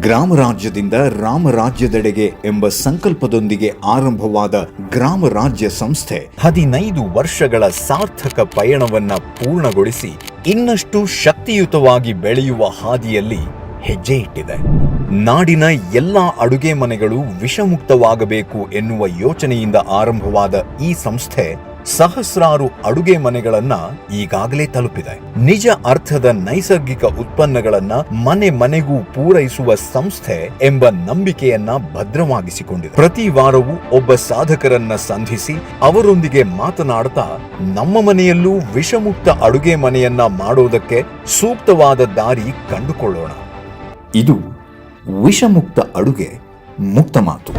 ಗ್ರಾಮ ರಾಜ್ಯದಿಂದ ರಾಮರಾಜ್ಯದೆಡೆಗೆ ಎಂಬ ಸಂಕಲ್ಪದೊಂದಿಗೆ ಆರಂಭವಾದ ಗ್ರಾಮ ರಾಜ್ಯ ಸಂಸ್ಥೆ 15 ವರ್ಷಗಳ ಸಾರ್ಥಕ ಪಯಣವನ್ನ ಪೂರ್ಣಗೊಳಿಸಿ ಇನ್ನಷ್ಟು ಶಕ್ತಿಯುತವಾಗಿ ಬೆಳೆಯುವ ಹಾದಿಯಲ್ಲಿ ಹೆಜ್ಜೆ ಇಟ್ಟಿದೆ. ನಾಡಿನ ಎಲ್ಲಾ ಅಡುಗೆ ಮನೆಗಳು ವಿಷಮುಕ್ತವಾಗಬೇಕು ಎನ್ನುವ ಯೋಚನೆಯಿಂದ ಆರಂಭವಾದ ಈ ಸಂಸ್ಥೆ ಸಹಸ್ರಾರು ಅಡುಗೆ ಮನೆಗಳನ್ನ ಈಗಾಗಲೇ ತಲುಪಿದೆ. ನಿಜ ಅರ್ಥದ ನೈಸರ್ಗಿಕ ಉತ್ಪನ್ನಗಳನ್ನ ಮನೆ ಮನೆಗೂ ಪೂರೈಸುವ ಸಂಸ್ಥೆ ಎಂಬ ನಂಬಿಕೆಯನ್ನ ಭದ್ರವಾಗಿಸಿಕೊಂಡಿದೆ. ಪ್ರತಿ ವಾರವೂ ಒಬ್ಬ ಸಾಧಕರನ್ನ ಸಂಧಿಸಿ ಅವರೊಂದಿಗೆ ಮಾತನಾಡ್ತಾ ನಮ್ಮ ಮನೆಯಲ್ಲೂ ವಿಷಮುಕ್ತ ಅಡುಗೆ ಮನೆಯನ್ನ ಮಾಡೋದಕ್ಕೆ ಸೂಕ್ತವಾದ ದಾರಿ ಕಂಡುಕೊಳ್ಳೋಣ. ಇದು ವಿಷಮುಕ್ತ ಅಡುಗೆ ಮುಕ್ತ ಮಾತು.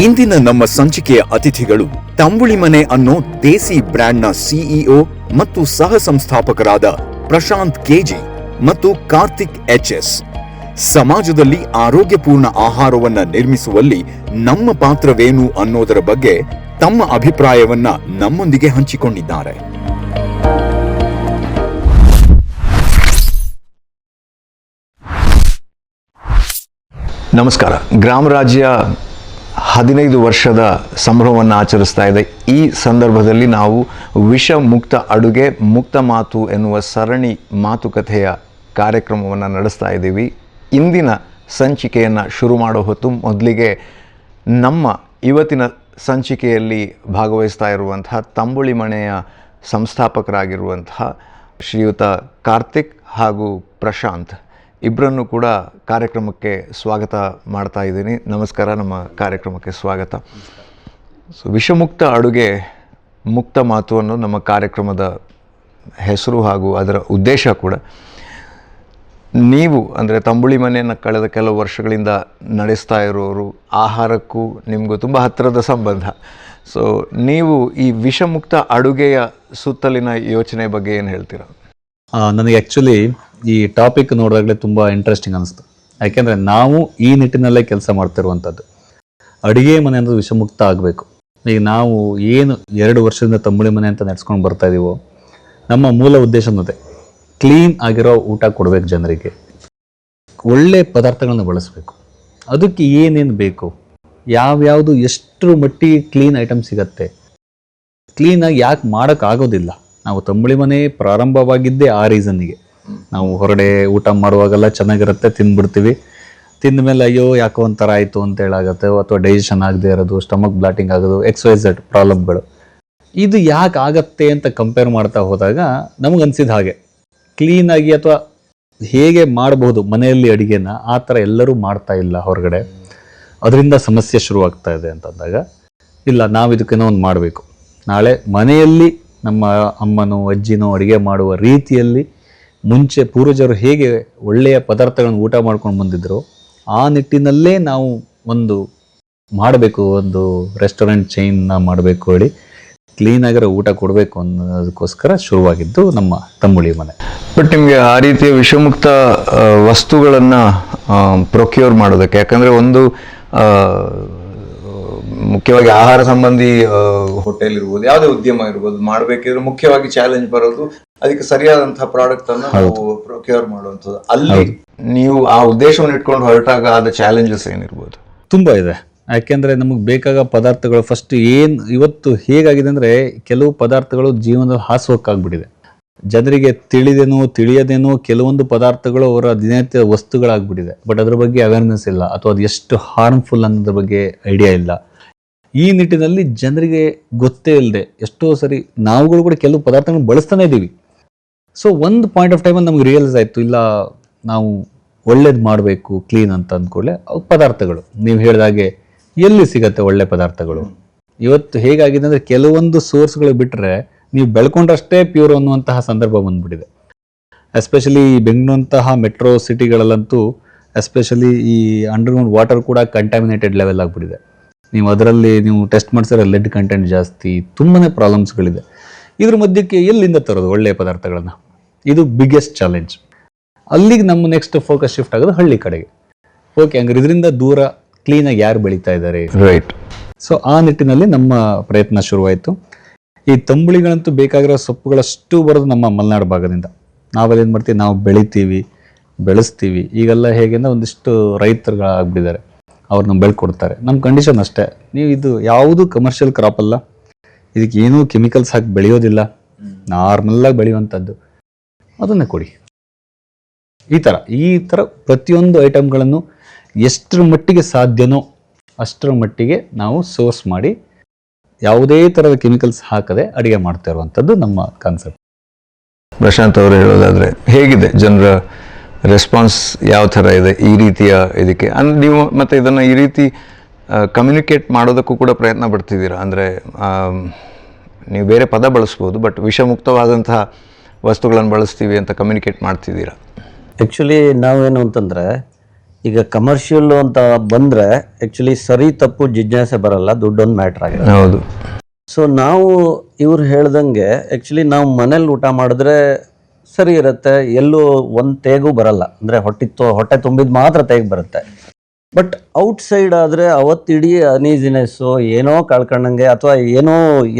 ಇಂದಿನ ನಮ್ಮ ಸಂಚಿಕೆಯ ಅತಿಥಿಗಳು ತಂಬುಳಿ ಮನೆ ಅನ್ನೋ ದೇಸಿ ಬ್ರ್ಯಾಂಡ್ನ ಸಿಇಒ ಮತ್ತು ಸಹ ಸಂಸ್ಥಾಪಕರಾದ ಪ್ರಶಾಂತ್ ಕೆಜಿ ಮತ್ತು ಕಾರ್ತಿಕ್ ಎಚ್ಎಸ್. ಸಮಾಜದಲ್ಲಿ ಆರೋಗ್ಯಪೂರ್ಣ ಆಹಾರವನ್ನ ನಿರ್ಮಿಸುವಲ್ಲಿ ನಮ್ಮ ಪಾತ್ರವೇನು ಅನ್ನೋದರ ಬಗ್ಗೆ ತಮ್ಮ ಅಭಿಪ್ರಾಯವನ್ನ ನಮ್ಮೊಂದಿಗೆ ಹಂಚಿಕೊಂಡಿದ್ದಾರೆ. ನಮಸ್ಕಾರ. ಗ್ರಾಮ ರಾಜ್ಯ 15 ವರ್ಷದ ಸಂಭ್ರಮವನ್ನು ಆಚರಿಸ್ತಾ ಇದೆ. ಈ ಸಂದರ್ಭದಲ್ಲಿ ನಾವು ವಿಷ ಮುಕ್ತ ಅಡುಗೆ ಮುಕ್ತ ಮಾತು ಎನ್ನುವ ಸರಣಿ ಮಾತುಕತೆಯ ಕಾರ್ಯಕ್ರಮವನ್ನು ನಡೆಸ್ತಾ ಇದ್ದೀವಿ. ಇಂದಿನ ಸಂಚಿಕೆಯನ್ನು ಶುರು ಮಾಡೋ ಹೊತ್ತು ಮೊದಲಿಗೆ ನಮ್ಮ ಇವತ್ತಿನ ಸಂಚಿಕೆಯಲ್ಲಿ ಭಾಗವಹಿಸ್ತಾ ಇರುವಂತಹ ತಂಬುಳಿ ಮನೆಯ ಸಂಸ್ಥಾಪಕರಾಗಿರುವಂತಹ ಶ್ರೀಯುತ ಕಾರ್ತಿಕ್ ಹಾಗೂ ಪ್ರಶಾಂತ್ ಇಬ್ಬರನ್ನು ಕೂಡ ಕಾರ್ಯಕ್ರಮಕ್ಕೆ ಸ್ವಾಗತ ಮಾಡ್ತಾ ಇದ್ದೀನಿ. ನಮಸ್ಕಾರ, ನಮ್ಮ ಕಾರ್ಯಕ್ರಮಕ್ಕೆ ಸ್ವಾಗತ. ಸೊ ವಿಷಮುಕ್ತ ಅಡುಗೆ ಮುಕ್ತ ಮಾತು ಅನ್ನೋ ನಮ್ಮ ಕಾರ್ಯಕ್ರಮದ ಹೆಸರು ಹಾಗೂ ಅದರ ಉದ್ದೇಶ ಕೂಡ. ನೀವು ಅಂದರೆ ತಂಬುಳಿ ಮನೆಯನ್ನು ಕಳೆದ ಕೆಲವು ವರ್ಷಗಳಿಂದ ನಡೆಸ್ತಾ ಇರೋರು, ಆಹಾರಕ್ಕೂ ನಿಮಗೂ ತುಂಬ ಹತ್ತಿರದ ಸಂಬಂಧ. ಸೊ ನೀವು ಈ ವಿಷಮುಕ್ತ ಅಡುಗೆಯ ಸುತ್ತಲಿನ ಯೋಚನೆ ಬಗ್ಗೆ ಏನು ಹೇಳ್ತೀರಾ? ನನಗೆ ಆ್ಯಕ್ಚುಲಿ ಈ ಟಾಪಿಕ್ ನೋಡಿದಾಗಲೇ ತುಂಬ ಇಂಟ್ರೆಸ್ಟಿಂಗ್ ಅನಿಸ್ತು. ಯಾಕೆಂದರೆ ನಾವು ಈ ನಿಟ್ಟಿನಲ್ಲೇ ಕೆಲಸ ಮಾಡ್ತಿರುವಂಥದ್ದು. ಅಡುಗೆ ಮನೆ ಅನ್ನೋದು ವಿಷಮುಕ್ತ ಆಗಬೇಕು. ಈಗ ನಾವು ಏನು 2 ವರ್ಷದಿಂದ ತಂಬುಳಿ ಮನೆ ಅಂತ ನಡೆಸ್ಕೊಂಡು ಬರ್ತಾ ಇದ್ದೀವೋ, ನಮ್ಮ ಮೂಲ ಉದ್ದೇಶ ಅನ್ನೋದೇ ಕ್ಲೀನ್ ಆಗಿರೋ ಊಟ ಕೊಡಬೇಕು ಜನರಿಗೆ, ಒಳ್ಳೆ ಪದಾರ್ಥಗಳನ್ನ ಬಳಸಬೇಕು. ಅದಕ್ಕೆ ಏನೇನು ಬೇಕು, ಯಾವ್ಯಾವುದು ಎಷ್ಟರ ಮಟ್ಟಿಗೆ ಕ್ಲೀನ್ ಐಟಮ್ ಸಿಗತ್ತೆ, ಕ್ಲೀನಾಗಿ ಯಾಕೆ ಮಾಡೋಕ್ಕಾಗೋದಿಲ್ಲ. ನಾವು ತಂಬುಳಿ ಮನೆ ಪ್ರಾರಂಭವಾಗಿದ್ದೇ ಆ ರೀಸನ್ನಿಗೆ. ನಾವು ಹೊರಗಡೆ ಊಟ ಮಾಡುವಾಗೆಲ್ಲ ಚೆನ್ನಾಗಿರುತ್ತೆ, ತಿಂದ್ಬಿಡ್ತೀವಿ. ತಿಂದ ಮೇಲೆ ಅಯ್ಯೋ ಯಾಕೋ ಒಂಥರ ಆಯಿತು ಅಂತ ಹೇಳಾಗುತ್ತೆ, ಅಥವಾ ಡೈಜೆಷನ್ ಆಗದೆ ಇರೋದು, ಸ್ಟಮಕ್ ಬ್ಲಾಟಿಂಗ್ ಆಗೋದು, XYZ ಪ್ರಾಬ್ಲಮ್ಗಳು. ಇದು ಯಾಕೆ ಆಗತ್ತೆ ಅಂತ ಕಂಪೇರ್ ಮಾಡ್ತಾ ಹೋದಾಗ ನಮಗನ್ಸಿದ ಹಾಗೆ ಕ್ಲೀನಾಗಿ ಅಥವಾ ಹೇಗೆ ಮಾಡಬಹುದು ಮನೆಯಲ್ಲಿ ಅಡುಗೆನ, ಆ ಥರ ಎಲ್ಲರೂ ಮಾಡ್ತಾ ಇಲ್ಲ ಹೊರಗಡೆ. ಅದರಿಂದ ಸಮಸ್ಯೆ ಶುರುವಾಗ್ತಾ ಇದೆ ಅಂತಂದಾಗ ಇಲ್ಲ, ನಾವು ಇದಕ್ಕೇನೋ ಒಂದು ಮಾಡಬೇಕು. ನಾಳೆ ಮನೆಯಲ್ಲಿ ನಮ್ಮ ಅಮ್ಮನೋ ಅಜ್ಜಿನೋ ಅಡುಗೆ ಮಾಡುವ ರೀತಿಯಲ್ಲಿ ಮುಂಚೆ ಪೂರ್ವಜರು ಹೇಗೆ ಒಳ್ಳೆಯ ಪದಾರ್ಥಗಳನ್ನು ಊಟ ಮಾಡ್ಕೊಂಡು ಬಂದಿದ್ರು ಆ ನಿಟ್ಟಿನಲ್ಲೇ ನಾವು ಒಂದು ಮಾಡಬೇಕು, ಒಂದು ರೆಸ್ಟೋರೆಂಟ್ ಚೈನ್ನ ಮಾಡಬೇಕು ಹೇಳಿ ಕ್ಲೀನಾಗಿರೋ ಊಟ ಕೊಡಬೇಕು ಅನ್ನೋದಕ್ಕೋಸ್ಕರ ಶುರುವಾಗಿದ್ದು ನಮ್ಮ ತಂಬುಳಿ ಮನೆ. ಬಟ್ ನಿಮಗೆ ಆ ರೀತಿಯ ವಿಷಮುಕ್ತ ವಸ್ತುಗಳನ್ನು ಪ್ರೊಕ್ಯೂರ್ ಮಾಡೋದಕ್ಕೆ, ಯಾಕಂದರೆ ಒಂದು ಮುಖ್ಯವಾಗಿ ಆಹಾರ ಸಂಬಂಧಿ ಹೋಟೆಲ್ ಇರ್ಬೋದು, ಯಾವುದೇ ಉದ್ಯಮ ಇರ್ಬೋದು, ಮಾಡಬೇಕಿದ್ರೆ ಮುಖ್ಯವಾಗಿ ಚಾಲೆಂಜ್ ಬರೋದು ಅದಕ್ಕೆ ಸರಿಯಾದಂತಹ ಪ್ರಾಡಕ್ಟ್ ಅನ್ನು ನಾವು ಪ್ರೊಕ್ಯೂರ್ ಮಾಡುವಂಥದ್ದು. ಅಲ್ಲಿ ನೀವು ಆ ಉದ್ದೇಶವನ್ನು ಇಟ್ಕೊಂಡು ಹೊರಟಾಗ ಆದ ಚಾಲೆಂಜಸ್ ಏನಿರ್ಬೋದು? ತುಂಬ ಇದೆ. ಯಾಕೆಂದರೆ ನಮಗೆ ಬೇಕಾಗ ಪದಾರ್ಥಗಳು ಫಸ್ಟ್ ಏನು ಇವತ್ತು ಹೇಗಾಗಿದೆ ಅಂದರೆ, ಕೆಲವು ಪದಾರ್ಥಗಳು ಜೀವನದಲ್ಲಿ ಹಾಸುಹೊಕ್ಕಾಗ್ಬಿಟ್ಟಿದೆ. ಜನರಿಗೆ ತಿಳಿಯದೇನೋ ಕೆಲವೊಂದು ಪದಾರ್ಥಗಳು ಅವರ ದಿನನಿತ್ಯ ವಸ್ತುಗಳಾಗ್ಬಿಟ್ಟಿದೆ. ಬಟ್ ಅದ್ರ ಬಗ್ಗೆ ಅವೇರ್ನೆಸ್ ಇಲ್ಲ, ಅಥವಾ ಅದು ಎಷ್ಟು ಹಾರ್ಮ್ಫುಲ್ ಅನ್ನೋದ್ರ ಬಗ್ಗೆ ಐಡಿಯಾ ಇಲ್ಲ. ಈ ನಿಟ್ಟಿನಲ್ಲಿ ಜನರಿಗೆ ಗೊತ್ತೇ ಇಲ್ಲದೆ ಎಷ್ಟೋ ಸರಿ ನಾವುಗಳು ಕೂಡ ಕೆಲವು ಪದಾರ್ಥಗಳನ್ನ ಬಳಸ್ತಾನೆ ಇದ್ದೀವಿ. ಸೊ ಒಂದು ಪಾಯಿಂಟ್ ಆಫ್ ಟೈಮಲ್ಲಿ ನಮ್ಗೆ ರಿಯಲೈಸ್ ಆಯಿತು, ಇಲ್ಲ ನಾವು ಒಳ್ಳೇದು ಮಾಡಬೇಕು ಕ್ಲೀನ್ ಅಂತ ಅಂದ್ಕೊಳ್ಳೆ ಪದಾರ್ಥಗಳು ನೀವು ಹೇಳಿದಾಗೆ ಎಲ್ಲಿ ಸಿಗತ್ತೆ ಒಳ್ಳೆ ಪದಾರ್ಥಗಳು? ಇವತ್ತು ಹೇಗಾಗಿದೆ ಅಂದರೆ, ಕೆಲವೊಂದು ಸೋರ್ಸ್ಗಳು ಬಿಟ್ಟರೆ ನೀವು ಬೆಳ್ಕೊಂಡ್ರಷ್ಟೇ ಪ್ಯೂರ್ ಅನ್ನುವಂತಹ ಸಂದರ್ಭ ಬಂದ್ಬಿಟ್ಟಿದೆ. ಎಸ್ಪೆಷಲಿ ಈ ಬೆಂಗಳೂರಂತಹ ಮೆಟ್ರೋ ಸಿಟಿಗಳಲ್ಲಂತೂ ಎಸ್ಪೆಷಲಿ ಈ ಅಂಡರ್ಗ್ರೌಂಡ್ ವಾಟರ್ ಕೂಡ ಕಂಟ್ಯಾಮಿನೇಟೆಡ್ ಲೆವೆಲ್ ಆಗಿಬಿಟ್ಟಿದೆ. ನೀವು ಅದರಲ್ಲಿ ಟೆಸ್ಟ್ ಮಾಡಿಸಿದ್ರೆ ಲೆಡ್ ಕಂಟೆಂಟ್ ಜಾಸ್ತಿ, ತುಂಬಾ ಪ್ರಾಬ್ಲಮ್ಸ್ಗಳಿದೆ. ಇದ್ರ ಮಧ್ಯಕ್ಕೆ ಎಲ್ಲಿಂದ ತರೋದು ಒಳ್ಳೆಯ ಪದಾರ್ಥಗಳನ್ನು? ಇದು ಬಿಗ್ಗೆಸ್ಟ್ ಚಾಲೆಂಜ್. ಅಲ್ಲಿಗೆ ನಮ್ಮ ನೆಕ್ಸ್ಟ್ ಫೋಕಸ್ ಶಿಫ್ಟ್ ಆಗೋದು ಹಳ್ಳಿ ಕಡೆಗೆ. ಓಕೆ, ಹಂಗಾರೆ ಇದರಿಂದ ದೂರ ಕ್ಲೀನಾಗಿ ಯಾರು ಬೆಳೀತಾ ಇದ್ದಾರೆ? ರೈಟ್. ಸೊ ಆ ನಿಟ್ಟಿನಲ್ಲಿ ನಮ್ಮ ಪ್ರಯತ್ನ ಶುರುವಾಯಿತು. ಈ ತಂಬುಳಿಗಳಂತೂ ಬೇಕಾಗಿರೋ ಸೊಪ್ಪುಗಳಷ್ಟು ಬರೋದು ನಮ್ಮ ಮಲೆನಾಡು ಭಾಗದಿಂದ. ನಾವಲ್ಲೇನು ಮಾಡ್ತೀವಿ, ನಾವು ಬೆಳಿತೀವಿ, ಬೆಳೆಸ್ತೀವಿ. ಈಗೆಲ್ಲ ಹೇಗೆ ಅಂದರೆ ಒಂದಿಷ್ಟು ರೈತರುಗಳಾಗ್ಬಿಟ್ಟಿದ್ದಾರೆ, ಅವ್ರನ್ನ ಬೆಳ್ಕೊಡ್ತಾರೆ. ನಮ್ಮ ಕಂಡೀಷನ್ ಅಷ್ಟೇ, ನೀವು ಇದು ಯಾವುದು ಕಮರ್ಷಿಯಲ್ ಕ್ರಾಪ್ ಅಲ್ಲ, ಇದಕ್ಕೆ ಏನೂ ಕೆಮಿಕಲ್ಸ್ ಹಾಕಿ ಬೆಳೆಯೋದಿಲ್ಲ, ನಾರ್ಮಲ್ಲಾಗಿ ಬೆಳೆಯುವಂಥದ್ದು, ಅದನ್ನೇ ಕೊಡಿ. ಈ ಥರ ಪ್ರತಿಯೊಂದು ಐಟಮ್ಗಳನ್ನು ಎಷ್ಟರ ಮಟ್ಟಿಗೆ ಸಾಧ್ಯನೋ ಅಷ್ಟರ ಮಟ್ಟಿಗೆ ನಾವು ಸೋರ್ಸ್ ಮಾಡಿ ಯಾವುದೇ ಥರದ ಕೆಮಿಕಲ್ಸ್ ಹಾಕದೆ ಅಡುಗೆ ಮಾಡ್ತಾ ಇರುವಂಥದ್ದು ನಮ್ಮ ಕಾನ್ಸೆಪ್ಟ್. ಪ್ರಶಾಂತ್ ಅವರು ಹೇಳೋದಾದರೆ ಹೇಗಿದೆ ಜನರ ರೆಸ್ಪಾನ್ಸ್, ಯಾವ ಥರ ಇದೆ ಈ ರೀತಿಯ ಇದಕ್ಕೆ? ಅಂದರೆ ನೀವು ಮತ್ತು ಇದನ್ನು ಈ ರೀತಿ ಕಮ್ಯುನಿಕೇಟ್ ಮಾಡೋದಕ್ಕೂ ಕೂಡ ಪ್ರಯತ್ನ ಪಡ್ತಿದ್ದೀರಾ? ಅಂದರೆ ನೀವು ಬೇರೆ ಪದ ಬಳಸ್ಬೋದು, ಬಟ್ ವಿಷಮುಕ್ತವಾದಂತಹ ವಸ್ತುಗಳನ್ನು ಬಳಸ್ತೀವಿ ಅಂತ ಕಮ್ಯುನಿಕೇಟ್ ಮಾಡ್ತಿದ್ದೀರಾ? ಆ್ಯಕ್ಚುಲಿ ನಾವೇನು ಅಂತಂದರೆ, ಈಗ ಕಮರ್ಷಿಯಲ್ ಅಂತ ಬಂದರೆ ಆ್ಯಕ್ಚುಲಿ ಸರಿ ತಪ್ಪು ಜಿಜ್ಞಾಸೆ ಬರಲ್ಲ, ದುಡ್ಡೊಂದು ಮ್ಯಾಟ್ರ್ ಆಗಿದೆ. ಹೌದು. ಸೊ ನಾವು ಇವ್ರು ಹೇಳ್ದಂಗೆ ಆ್ಯಕ್ಚುಲಿ ನಾವು ಮನೇಲಿ ಊಟ ಮಾಡಿದ್ರೆ ಸರಿ ಇರುತ್ತೆ, ಎಲ್ಲೂ ಒಂದು ತೇಗೂ ಬರಲ್ಲ, ಅಂದರೆ ಹೊಟ್ಟೆ ತುಂಬಿದ ಮಾತ್ರ ತೇಗ್ ಬರುತ್ತೆ. ಬಟ್ ಔಟ್ಸೈಡ್ ಆದರೆ ಅವತ್ತಿಡೀ ಅನೀಸಿನೆಸ್ಸು, ಏನೋ ಕಳ್ಕೊಂಡಂಗೆ ಅಥವಾ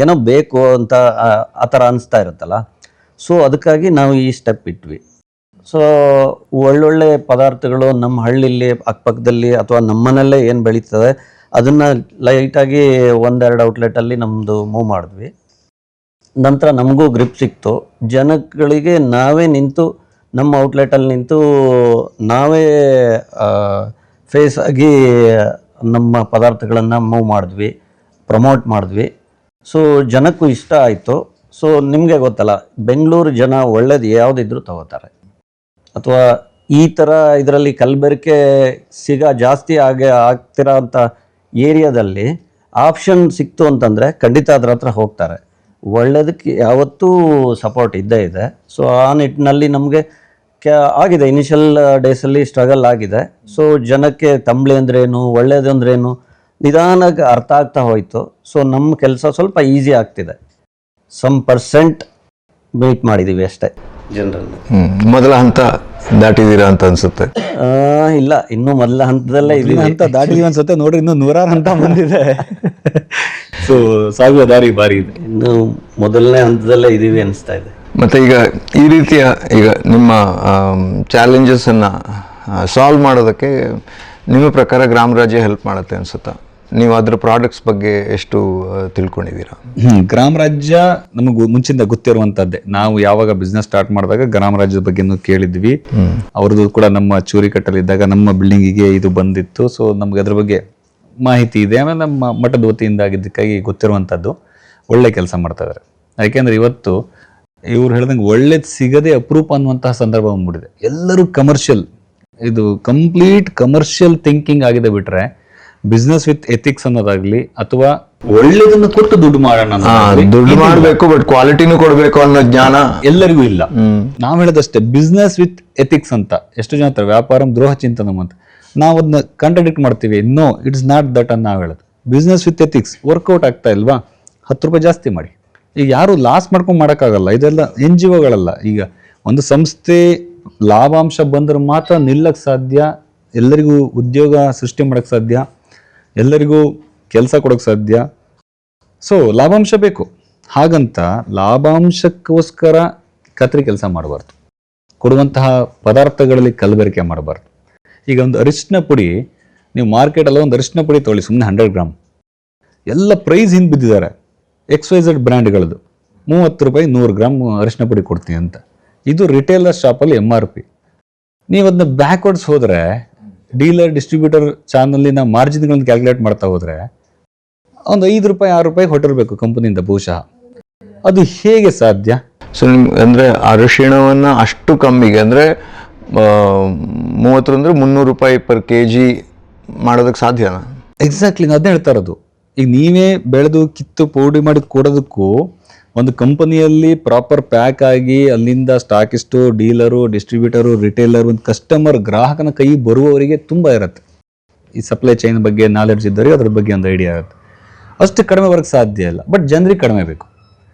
ಏನೋ ಬೇಕು ಅಂತ ಆ ಥರ ಅನಿಸ್ತಾ ಇರುತ್ತಲ್ಲ. ಸೊ ಅದಕ್ಕಾಗಿ ನಾವು ಈ ಸ್ಟೆಪ್ ಇಟ್ವಿ. ಸೊ ಒಳ್ಳೊಳ್ಳೆ ಪದಾರ್ಥಗಳು ನಮ್ಮ ಹಳ್ಳಿಲಿ ಅಕ್ಕಪಕ್ಕದಲ್ಲಿ ಅಥವಾ ನಮ್ಮನೆಯಲ್ಲೇ ಏನು ಬೆಳೀತದೆ ಅದನ್ನು ಲೈಟಾಗಿ ಒಂದೆರಡು ಔಟ್ಲೆಟಲ್ಲಿ ನಮ್ಮದು ಮೂವ್ ಮಾಡಿದ್ವಿ. ನಂತರ ನಮಗೂ ಗ್ರಿಪ್ ಸಿಕ್ತು, ಜನಗಳಿಗೆ ನಾವೇ ನಿಂತು ನಮ್ಮ ಔಟ್ಲೆಟಲ್ಲಿ ನಿಂತು ನಾವೇ ಫೇಸ್ ಆಗಿ ನಮ್ಮ ಪದಾರ್ಥಗಳನ್ನು ಮೂವ್ ಮಾಡಿದ್ವಿ, ಪ್ರಮೋಟ್ ಮಾಡಿದ್ವಿ. ಸೊ ಜನಕ್ಕೂ ಇಷ್ಟ ಆಯಿತು. ಸೊ ನಿಮಗೆ ಗೊತ್ತಲ್ಲ, ಬೆಂಗಳೂರು ಜನ ಒಳ್ಳೇದು ಯಾವುದಿದ್ರೂ ತಗೋತಾರೆ, ಅಥವಾ ಈ ಥರ ಇದರಲ್ಲಿ ಕಲಬೆರಕೆ ಜಾಸ್ತಿ ಆಗ್ತಿರೋ ಅಂಥ ಏರಿಯಾದಲ್ಲಿ ಆಪ್ಷನ್ ಸಿಕ್ತು ಅಂತಂದರೆ ಖಂಡಿತ ಅದ್ರ ಹತ್ರ ಹೋಗ್ತಾರೆ. ಒಳ್ಳೆಯದಕ್ಕೆ ಯಾವತ್ತೂ ಸಪೋರ್ಟ್ ಇದ್ದೇ ಇದೆ. ಸೊ ಆ ನಿಟ್ಟಿನಲ್ಲಿ ನಮಗೆ ಆಗಿದೆ, ಇನಿಷಿಯಲ್ ಡೇಸಲ್ಲಿ ಸ್ಟ್ರಗಲ್ ಆಗಿದೆ. ಸೊ ಜನಕ್ಕೆ ತಂಬಳಿ ಅಂದ್ರೇನು, ಒಳ್ಳೇದು ಅಂದ್ರೇನು ನಿಧಾನಕ್ಕೆ ಅರ್ಥ ಆಗ್ತಾ ಹೋಯಿತು. ಸೊ ನಮ್ಮ ಕೆಲಸ ಸ್ವಲ್ಪ ಈಸಿ ಆಗ್ತಿದೆ. ಸಮ್ % ಮೀಟ್ ಮಾಡಿದ್ದೀವಿ ಅಷ್ಟೇ ಜನರಲ್ಲಿ. ಮೊದಲ ಹಂತ ದಾಟಿದ್ದೀರಾ ಅಂತ ಅನ್ಸುತ್ತೆ? ಇಲ್ಲ, ಇನ್ನೂ ಮೊದಲ ಹಂತದಲ್ಲೇ ಇದೀವಿ. ಹಂತ ದಾಟಿದೀವಿ ಅನ್ಸುತ್ತೆ ನೋಡ್ರಿ, ಇನ್ನೂ 100 ಹಂತ ಬಂದಿದೆ. ಸೊ ಸಾಗುವ ದಾರಿ ಭಾರಿ ಇದೆ, ಇನ್ನು ಮೊದಲನೇ ಹಂತದಲ್ಲೇ ಇದೀವಿ ಅನಿಸ್ತಾ ಇದೆ. ಮತ್ತು ಈಗ ಈ ರೀತಿಯ ಈಗ ನಿಮ್ಮ ಚಾಲೆಂಜಸನ್ನು ಸಾಲ್ವ್ ಮಾಡೋದಕ್ಕೆ ನಿಮ್ಮ ಪ್ರಕಾರ ಗ್ರಾಮ ರಾಜ್ಯ ಹೆಲ್ಪ್ ಮಾಡುತ್ತೆ ಅನಿಸುತ್ತಾ? ನೀವು ಅದರ ಪ್ರಾಡಕ್ಟ್ಸ್ ಬಗ್ಗೆ ಎಷ್ಟು ತಿಳ್ಕೊಂಡಿದ್ದೀರಾ? ಗ್ರಾಮ ರಾಜ್ಯ ನಮಗೆ ಮುಂಚಿಂದ ಗೊತ್ತಿರುವಂತದ್ದೇ. ನಾವು ಯಾವಾಗ ಬಿಸ್ನೆಸ್ ಸ್ಟಾರ್ಟ್ ಮಾಡಿದಾಗ ಗ್ರಾಮ ರಾಜ್ಯದ ಬಗ್ಗೆ ಕೇಳಿದ್ವಿ. ಅವ್ರದ್ದು ಕೂಡ ನಮ್ಮ ಚೂರಿಕಟ್ಟಲ್ಲಿದ್ದಾಗ ನಮ್ಮ ಬಿಲ್ಡಿಂಗಿಗೆ ಇದು ಬಂದಿತ್ತು. ಸೊ ನಮ್ಗೆ ಅದ್ರ ಬಗ್ಗೆ ಮಾಹಿತಿ ಇದೆ. ಆಮೇಲೆ ನಮ್ಮ ಮಠದ ವತಿಯಿಂದ ಆಗಿದ್ದಕ್ಕಾಗಿ ಗೊತ್ತಿರುವಂಥದ್ದು. ಒಳ್ಳೆ ಕೆಲಸ ಮಾಡ್ತಾ ಇದ್ದಾರೆ. ಯಾಕೆಂದ್ರೆ ಇವತ್ತು ಇವ್ರು ಹೇಳ್ದಂಗೆ ಒಳ್ಳೇದು ಸಿಗದೆ ಅಪರೂಪ ಅನ್ನುವಂತಹ ಸಂದರ್ಭ ಬಂದ್ಬಿಟ್ಟಿದೆ. ಎಲ್ಲರೂ ಕಮರ್ಷಿಯಲ್, ಇದು ಕಂಪ್ಲೀಟ್ ಕಮರ್ಷಿಯಲ್ ಥಿಂಕಿಂಗ್ ಆಗಿದೆ. ಬಿಟ್ರೆ ಬಿಸ್ನೆಸ್ ವಿತ್ ಎಥಿಕ್ಸ್ ಅನ್ನೋದಾಗ್ಲಿ ಅಥವಾ ಒಳ್ಳೇದನ್ನು ಕೊಟ್ಟು ದುಡ್ಡು ಮಾಡೋಣ, ದುಡ್ಡು ಮಾಡಬೇಕು ಬಟ್ ಕ್ವಾಲಿಟಿನೂ ಕೊಡಬೇಕು ಅನ್ನೋ ಜ್ಞಾನ ಎಲ್ಲರಿಗೂ ಇಲ್ಲ. ನಾವ್ ಹೇಳೋದಷ್ಟೇ, ಬಿಸ್ನೆಸ್ ವಿತ್ ಎಥಿಕ್ಸ್ ಅಂತ. ಎಷ್ಟು ಜನ ಹೇಳ್ತಾರೆ ವ್ಯಾಪಾರಂ ದ್ರೋಹ ಚಿಂತನಂ ಅಂತ. ನಾವು ಅದನ್ನ ಕಾಂಟ್ರಾಡಿಕ್ಟ್ ಮಾಡ್ತೀವಿ. ನೋ, ಇಟ್ಸ್ ನಾಟ್ ದಟ್ ಅಂತ ನಾವು ಹೇಳೋದು. ಬಿಸ್ನೆಸ್ ವಿತ್ ಎಥಿಕ್ಸ್ ವರ್ಕೌಟ್ ಆಗ್ತಾ ಇಲ್ವಾ, 10 ರೂಪಾಯಿ ಜಾಸ್ತಿ ಮಾಡಿ. ಈಗ ಯಾರು ಲಾಸ್ ಮಾಡ್ಕೊಂಡು ಮಾಡೋಕ್ಕಾಗಲ್ಲ. ಇದೆಲ್ಲ NGOಗಳಲ್ಲ. ಈಗ ಒಂದು ಸಂಸ್ಥೆ ಲಾಭಾಂಶ ಬಂದ್ರೆ ಮಾತ್ರ ನಿಲ್ಲಕ್ಕೆ ಸಾಧ್ಯ, ಎಲ್ಲರಿಗೂ ಉದ್ಯೋಗ ಸೃಷ್ಟಿ ಮಾಡಕ್ಕೆ ಸಾಧ್ಯ, ಎಲ್ಲರಿಗೂ ಕೆಲಸ ಕೊಡೋಕ್ಕೆ ಸಾಧ್ಯ. ಸೊ ಲಾಭಾಂಶ ಬೇಕು. ಹಾಗಂತ ಲಾಭಾಂಶಕ್ಕೋಸ್ಕರ ಕತ್ರಿ ಕೆಲಸ ಮಾಡಬಾರ್ದು. ಕೊಡುವಂತಹ ಪದಾರ್ಥಗಳಲ್ಲಿ ಕಲಬೆರಕೆ ಮಾಡಬಾರ್ದು. ಈಗ ಒಂದು ಅರಿಶಿನ ಪುಡಿ, ನೀವು ಮಾರ್ಕೆಟಲ್ಲ ಒಂದು ಅರಿಶಿನ ಪುಡಿ ತೊಗೊಳ್ಳಿ, ಸುಮ್ಮನೆ 100 ಗ್ರಾಮ್, ಎಲ್ಲ ಪ್ರೈಸ್ ಹಿಂದೆ ಬಿದ್ದಿದ್ದಾರೆ. XYZ ಬ್ರ್ಯಾಂಡ್ಗಳದ್ದು 30 ರೂಪಾಯಿ 100 ಗ್ರಾಮ್ ಅರಿಶಿನ ಪುಡಿ ಕೊಡ್ತೀನಿ ಅಂತ. ಇದು ರಿಟೇಲರ್ ಶಾಪಲ್ಲಿ MRP. ನೀವು ಅದನ್ನ ಬ್ಯಾಕ್ವರ್ಡ್ಸ್ ಹೋದರೆ, ಡೀಲರ್ ಡಿಸ್ಟ್ರಿಬ್ಯೂಟರ್ ಚಾನಲ್ ನಾವು ಮಾರ್ಜಿನ್ಗಳನ್ನು ಕ್ಯಾಲ್ಕುಲೇಟ್ ಮಾಡ್ತಾ ಹೋದ್ರೆ ಒಂದು 5 ರೂಪಾಯಿ 6 ರೂಪಾಯಿ ಹೊಟ್ಟಿರಬೇಕು ಕಂಪನಿಯಿಂದ ಬಹುಶಃ. ಅದು ಹೇಗೆ ಸಾಧ್ಯ? ಸೊ ನಿಮ್ಗೆ ಅಂದರೆ ಅರಿಶಿಣವನ್ನು ಅಷ್ಟು ಕಮ್ಮಿಗೆ ಅಂದರೆ 30 ಅಂದರೆ 300 ರೂಪಾಯಿ ಪರ್ kg ಮಾಡೋದಕ್ಕೆ ಸಾಧ್ಯನಾ? ಎಕ್ಸಾಕ್ಟ್ಲಿ, ಅದನ್ನೇ ಹೇಳ್ತಾ ಇರೋದು. ಈಗ ನೀವೇ ಬೆಳೆದು ಕಿತ್ತು ಪೌಡಿ ಮಾಡಿ ಕೊಡೋದಕ್ಕೂ ಒಂದು ಕಂಪನಿಯಲ್ಲಿ ಪ್ರಾಪರ್ ಪ್ಯಾಕ್ ಆಗಿ ಅಲ್ಲಿಂದ ಸ್ಟಾಕಿಸ್ಟು, ಡೀಲರು, ಡಿಸ್ಟ್ರಿಬ್ಯೂಟರು, ರಿಟೇಲರ್, ಒಂದು ಕಸ್ಟಮರ್, ಗ್ರಾಹಕನ ಕೈ ಬರುವವರಿಗೆ ತುಂಬ ಇರುತ್ತೆ. ಈ ಸಪ್ಲೈ ಚೈನ್ ಬಗ್ಗೆ ನಾಲೆಡ್ಜ್ ಇದ್ದವರಿಗೆ ಅದ್ರ ಬಗ್ಗೆ ಒಂದು ಐಡಿಯಾ ಇರುತ್ತೆ. ಅಷ್ಟು ಕಡಿಮೆ ಬರೋಕ್ಕೆ ಸಾಧ್ಯ ಇಲ್ಲ. ಬಟ್ ಜನರಿಗೆ ಕಡಿಮೆ ಬೇಕು.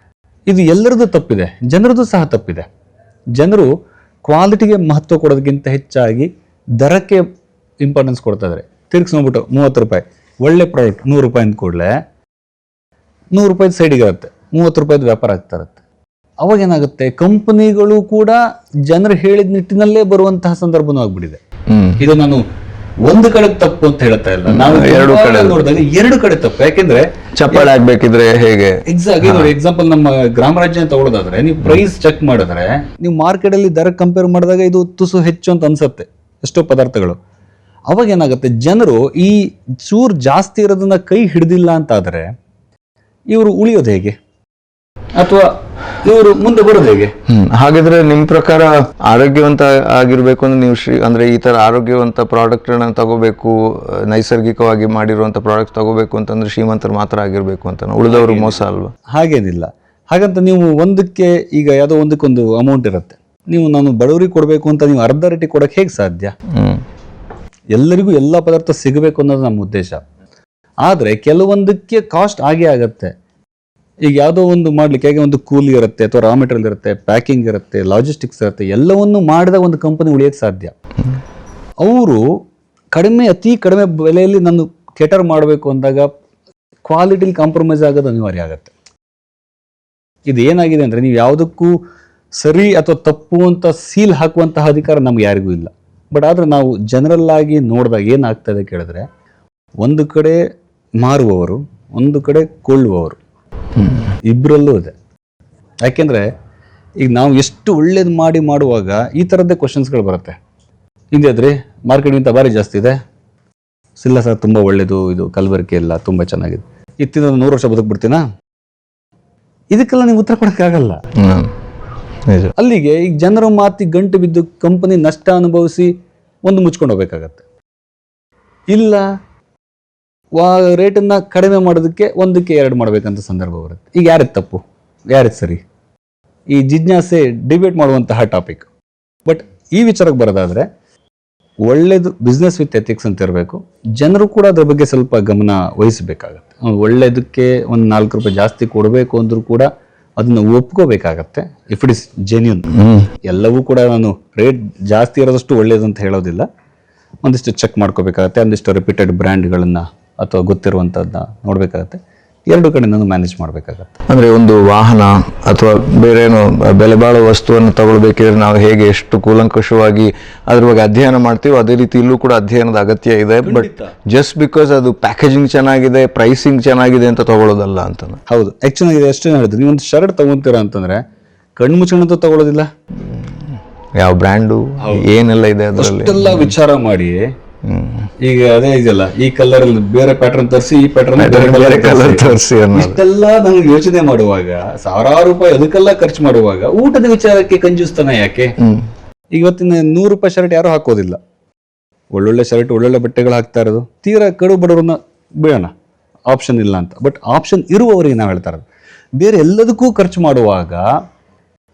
ಇದು ಎಲ್ಲರದ್ದು ತಪ್ಪಿದೆ, ಜನರದ್ದು ಸಹ ತಪ್ಪಿದೆ. ಜನರು ಕ್ವಾಲಿಟಿಗೆ ಮಹತ್ವ ಕೊಡೋದಕ್ಕಿಂತ ಹೆಚ್ಚಾಗಿ ದರಕ್ಕೆ ಇಂಪಾರ್ಟೆನ್ಸ್ ಕೊಡ್ತಾ ಇದ್ದಾರೆ. ತಿರ್ಗಿಸ್ ನೋಡ್ಬಿಟ್ಟು 30 ರೂಪಾಯಿ ಒಳ್ಳೆ ಪ್ರಾಡಕ್ಟ್ 100 ರೂಪಾಯಿ ಅಂದ ಕೂಡಲೇ 100 ರೂಪಾಯಿ ಸೈಡಿಗೆ ಇರುತ್ತೆ, 30 ರೂಪಾಯಿದು ವ್ಯಾಪಾರ ಆಗ್ತಾ ಇರುತ್ತೆ. ಅವಾಗ ಏನಾಗುತ್ತೆ, ಕಂಪನಿಗಳು ಕೂಡ ಜನರು ಹೇಳಿದ ನಿಟ್ಟಿನಲ್ಲೇ ಬರುವಂತಹ ಸಂದರ್ಭನೂ ಆಗ್ಬಿಟ್ಟಿದೆ. ಇದು ನಾನು ಒಂದು ಕಡೆ ತಪ್ಪು ಅಂತ ಹೇಳ್ತಾ ಇಲ್ಲ, ನಾವು ಎರಡು ಕಡೆ ನೋಡಿದಾಗ ಎರಡು ಕಡೆ ತಪ್ಪು. ಯಾಕೆಂದ್ರೆ ಚಪ್ಪಾಳೆ ಆಗ್ಬೇಕಿದ್ರೆ ಹೇಗೆ ಎಕ್ಸಾಕ್ಟ್ಲಿ ನೋಡಿ, ಎಕ್ಸಾಂಪಲ್ ನಮ್ಮ ಗ್ರಾಮ ರಾಜ್ಯ ತಗೊಳ್ಳೋದಾದ್ರೆ ನೀವು ಪ್ರೈಸ್ ಚೆಕ್ ಮಾಡಿದ್ರೆ ನೀವು ಮಾರ್ಕೆಟ್ ಅಲ್ಲಿ ದರ ಕಂಪೇರ್ ಮಾಡಿದಾಗ ಇದು ತುಸು ಹೆಚ್ಚು ಅಂತ ಅನ್ಸುತ್ತೆ ಎಷ್ಟೋ ಪದಾರ್ಥಗಳು. ಅವಾಗ ಏನಾಗುತ್ತೆ, ಜನರು ಈ ಚೂರು ಜಾಸ್ತಿ ಇರೋದನ್ನ ಕೈ ಹಿಡ್ದಿಲ್ಲ ಅಂತಾದ್ರೆ ಇವರು ಉಳಿಯೋದು ಹೇಗೆ, ಅಥವಾ ಇವರು ಮುಂದೆ ಬರೋದು ಹೇಗೆ? ಹಾಗಿದ್ರೆ ನಿಮ್ ಪ್ರಕಾರ ಆರೋಗ್ಯವಂತ ಆಗಿರ್ಬೇಕು ಅಂದ್ರೆ ನೀವು ಅಂದ್ರೆ ಈ ತರ ಆರೋಗ್ಯವಂತ ಪ್ರಾಡಕ್ಟ್ ತಗೋಬೇಕು, ನೈಸರ್ಗಿಕವಾಗಿ ಮಾಡಿರುವಂತ ಪ್ರಾಡಕ್ಟ್ ತಗೋಬೇಕು ಅಂತಂದ್ರೆ ಶ್ರೀಮಂತರು ಮಾತ್ರ ಆಗಿರ್ಬೇಕು ಅಂತ, ಉಳಿದವರು ಮೋಸ ಅಲ್ವಾ? ಹಾಗೇನಿಲ್ಲ. ಹಾಗಂತ ನೀವು ಒಂದಕ್ಕೆ ಈಗ ಯಾವುದೋ ಒಂದಕ್ಕೊಂದು ಅಮೌಂಟ್ ಇರುತ್ತೆ, ನೀವು ನಾನು ಬಡವರಿಗೆ ಕೊಡಬೇಕು ಅಂತ ನೀವು ಅರ್ಧ ರೇಟಿಗೆ ಕೊಡಕ್ಕೆ ಹೇಗೆ ಸಾಧ್ಯ? ಎಲ್ಲರಿಗೂ ಎಲ್ಲ ಪದಾರ್ಥ ಸಿಗಬೇಕು ಅನ್ನೋದು ನಮ್ಮ ಉದ್ದೇಶ. ಆದರೆ ಕೆಲವೊಂದಕ್ಕೆ ಕಾಸ್ಟ್ ಆಗೇ ಆಗತ್ತೆ. ಈಗ ಯಾವುದೋ ಒಂದು ಮಾಡ್ಲಿಕ್ಕೆ ಹೇಗೆ ಒಂದು ಕೂಲಿ ಇರುತ್ತೆ, ಅಥವಾ ರಾ ಮೆಟೀರಿಯಲ್ ಇರುತ್ತೆ, ಪ್ಯಾಕಿಂಗ್ ಇರುತ್ತೆ, ಲಾಜಿಸ್ಟಿಕ್ಸ್ ಇರುತ್ತೆ, ಎಲ್ಲವನ್ನು ಮಾಡಿದಾಗ ಒಂದು ಕಂಪನಿ ಉಳಿಯಕ್ಕೆ ಸಾಧ್ಯ. ಅವರು ಅತಿ ಕಡಿಮೆ ಬೆಲೆಯಲ್ಲಿ ನಾನು ಕೆಟರ್ ಮಾಡಬೇಕು ಅಂದಾಗ ಕ್ವಾಲಿಟಿಲಿ ಕಾಂಪ್ರಮೈಸ್ ಆಗೋದು ಅನಿವಾರ್ಯ ಆಗುತ್ತೆ. ಇದು ಏನಾಗಿದೆ ಅಂದರೆ, ನೀವು ಯಾವುದಕ್ಕೂ ಸರಿ ಅಥವಾ ತಪ್ಪು ಅಂತ ಸೀಲ್ ಹಾಕುವಂತಹ ಅಧಿಕಾರ ನಮ್ಗೆ ಯಾರಿಗೂ ಇಲ್ಲ. ಬಟ್ ಆದರೆ ನಾವು ಜನರಲ್ ಆಗಿ ನೋಡಿದಾಗ ಏನಾಗ್ತದೆ ಕೇಳಿದ್ರೆ, ಒಂದು ಕಡೆ ಮಾರುವವರು, ಒಂದು ಕಡೆ ಕೊಳ್ಳುವವರು, ಇಬ್ಬರಲ್ಲೂ ಇದೆ. ಯಾಕೆಂದ್ರೆ ಈಗ ನಾವು ಎಷ್ಟು ಒಳ್ಳೇದು ಮಾಡುವಾಗ ಈ ಥರದ್ದೇ ಕ್ವಶನ್ಸ್ಗಳು ಬರುತ್ತೆ. ಹಿಂದೆ ಮಾರ್ಕೆಟ್ಗಿಂತ ಭಾರಿ ಜಾಸ್ತಿ ಇದೆ, ಇಲ್ಲ ಸರ್ ತುಂಬ ಒಳ್ಳೇದು, ಇದು ಕಲಬೆರಕೆ ಇಲ್ಲ, ತುಂಬ ಚೆನ್ನಾಗಿದೆ, ಇತ್ತಿನ 100 ವರ್ಷ ಬದುಕ್ಬಿಡ್ತೀನಾ? ಇದಕ್ಕೆಲ್ಲ ನೀವು ಉತ್ತರ ಕೊಡೋಕ್ಕಾಗಲ್ಲ. ಅಲ್ಲಿಗೆ ಈಗ ಜನರ ಮಾತಿಗೆ ಗಂಟು ಬಿದ್ದು ಕಂಪನಿ ನಷ್ಟ ಅನುಭವಿಸಿ ಒಂದು ಮುಚ್ಕೊಂಡು ಹೋಗ್ಬೇಕಾಗತ್ತೆ. ಇಲ್ಲ ರೇಟನ್ನ ಕಡಿಮೆ ಮಾಡೋದಕ್ಕೆ ಒಂದಕ್ಕೆ 2 ಮಾಡಬೇಕಂತ ಸಂದರ್ಭ ಬರುತ್ತೆ. ಈಗ ಯಾರಿದ್ ತಪ್ಪು, ಯಾರಿದ್ ಸರಿ? ಈ ಜಿಜ್ಞಾಸೆ ಡಿಬೇಟ್ ಮಾಡುವಂತಹ ಟಾಪಿಕ್. ಬಟ್ ಈ ವಿಚಾರಕ್ಕೆ ಬರೋದಾದ್ರೆ, ಒಳ್ಳೇದು ಬಿಸ್ನೆಸ್ ವಿತ್ ಎಥಿಕ್ಸ್ ಅಂತ ಇರಬೇಕು. ಜನರು ಕೂಡ ಅದ್ರ ಬಗ್ಗೆ ಸ್ವಲ್ಪ ಗಮನ ವಹಿಸಬೇಕಾಗತ್ತೆ. ಒಳ್ಳೇದಕ್ಕೆ ಒಂದು 4 ರೂಪಾಯಿ ಜಾಸ್ತಿ ಕೊಡಬೇಕು ಅಂದ್ರೂ ಕೂಡ ಅದನ್ನ ಒಪ್ಕೋಬೇಕಾಗತ್ತೆ, ಇಫ್ ಇಟ್ ಇಸ್ ಜೆನ್ಯೂನ್. ಎಲ್ಲವೂ ಕೂಡ ನಾನು ರೇಟ್ ಜಾಸ್ತಿ ಇರೋದಷ್ಟು ಒಳ್ಳೇದು ಅಂತ ಹೇಳೋದಿಲ್ಲ. ಒಂದಿಷ್ಟು ಚೆಕ್ ಮಾಡ್ಕೋಬೇಕಾಗತ್ತೆ, ಒಂದಿಷ್ಟು ರಿಪೀಟೆಡ್ ಬ್ರ್ಯಾಂಡ್ಗಳನ್ನ ಅಥವಾ ಗೊತ್ತಿರುವಂಥದ್ದನ್ನ ನೋಡ್ಬೇಕಾಗತ್ತೆ. 2 ಕಡೆ ನಾನು ಮ್ಯಾನೇಜ್ ಮಾಡಬೇಕಾಗತ್ತೆ. ಅಂದ್ರೆ ಒಂದು ವಾಹನ ಅಥವಾ ಬೇರೆ ಏನೋ ಬೆಲೆ ಬಾಳೋ ವಸ್ತುವನ್ನು ತಗೊಳ್ಬೇಕಿದ್ರೆ ನಾವು ಹೇಗೆ ಎಷ್ಟು ಕೂಲಂಕಷವಾಗಿ ಅದ್ರ ಬಗ್ಗೆ ಅಧ್ಯಯನ ಮಾಡ್ತೀವಿ, ಅದೇ ರೀತಿ ಇಲ್ಲೂ ಕೂಡ ಅಧ್ಯಯನದ ಅಗತ್ಯ ಇದೆ. ಬಟ್ ಜಸ್ಟ್ ಬಿಕಾಸ್ ಅದು ಪ್ಯಾಕೇಜಿಂಗ್ ಚೆನ್ನಾಗಿದೆ, ಪ್ರೈಸಿಂಗ್ ಚೆನ್ನಾಗಿದೆ ಅಂತ ತಗೊಳ್ಳೋದಲ್ಲ ಅಂತ. ಹೌದು, ಆಕ್ಚುಲಿ ಇದು ಎಷ್ಟೇ ಹೇಳಿದ್ರು, ನೀವು ಒಂದು ಶರ್ಟ್ ತಗೊಂತೀರಾ ಅಂತಂದ್ರೆ ಕಣ್ಣು ಮುಚ್ಚಣಂತೂ ತಗೊಳ್ಳೋದಿಲ್ಲ. ಯಾವ ಬ್ರ್ಯಾಂಡು ಏನೆಲ್ಲ ಇದೆ ಅದರಲ್ಲಿ ವಿಚಾರ ಮಾಡಿ. ಈಗ ಅದೇ ಇದೆಯಲ್ಲ, ಈ ಕಲರ್ ಬೇರೆ ಪ್ಯಾಟರ್ನ್ ತರಿಸಿ, ಈ ಪ್ಯಾಟರ್ನ್ ಕಲರ್ ತರಿಸಿ, ಇಷ್ಟೆಲ್ಲ ನಮ್ಗೆ ಯೋಚನೆ ಮಾಡುವಾಗ, ಸಾವಿರಾರು ರೂಪಾಯಿ ಅದಕ್ಕೆಲ್ಲ ಖರ್ಚು ಮಾಡುವಾಗ ಊಟದ ವಿಚಾರಕ್ಕೆ ಕಂಜೂಸ್ತಾನ ಯಾಕೆ? ಇವತ್ತಿನ 100 ರೂಪಾಯಿ ಶರ್ಟ್ ಯಾರು ಹಾಕೋದಿಲ್ಲ. ಒಳ್ಳೊಳ್ಳೆ ಶರ್ಟ್, ಒಳ್ಳೊಳ್ಳೆ ಬಟ್ಟೆಗಳು ಹಾಕ್ತಾ ಇರೋದು. ತೀರಾ ಕಡು ಬಡವ್ರನ್ನ ಬೇಡ, ಆಪ್ಷನ್ ಇಲ್ಲ ಅಂತ. ಬಟ್ ಆಪ್ಷನ್ ಇರುವವರಿಗೆ ನಾವು ಹೇಳ್ತಾ ಇರೋದು. ಬೇರೆ ಎಲ್ಲದಕ್ಕೂ ಖರ್ಚು ಮಾಡುವಾಗ,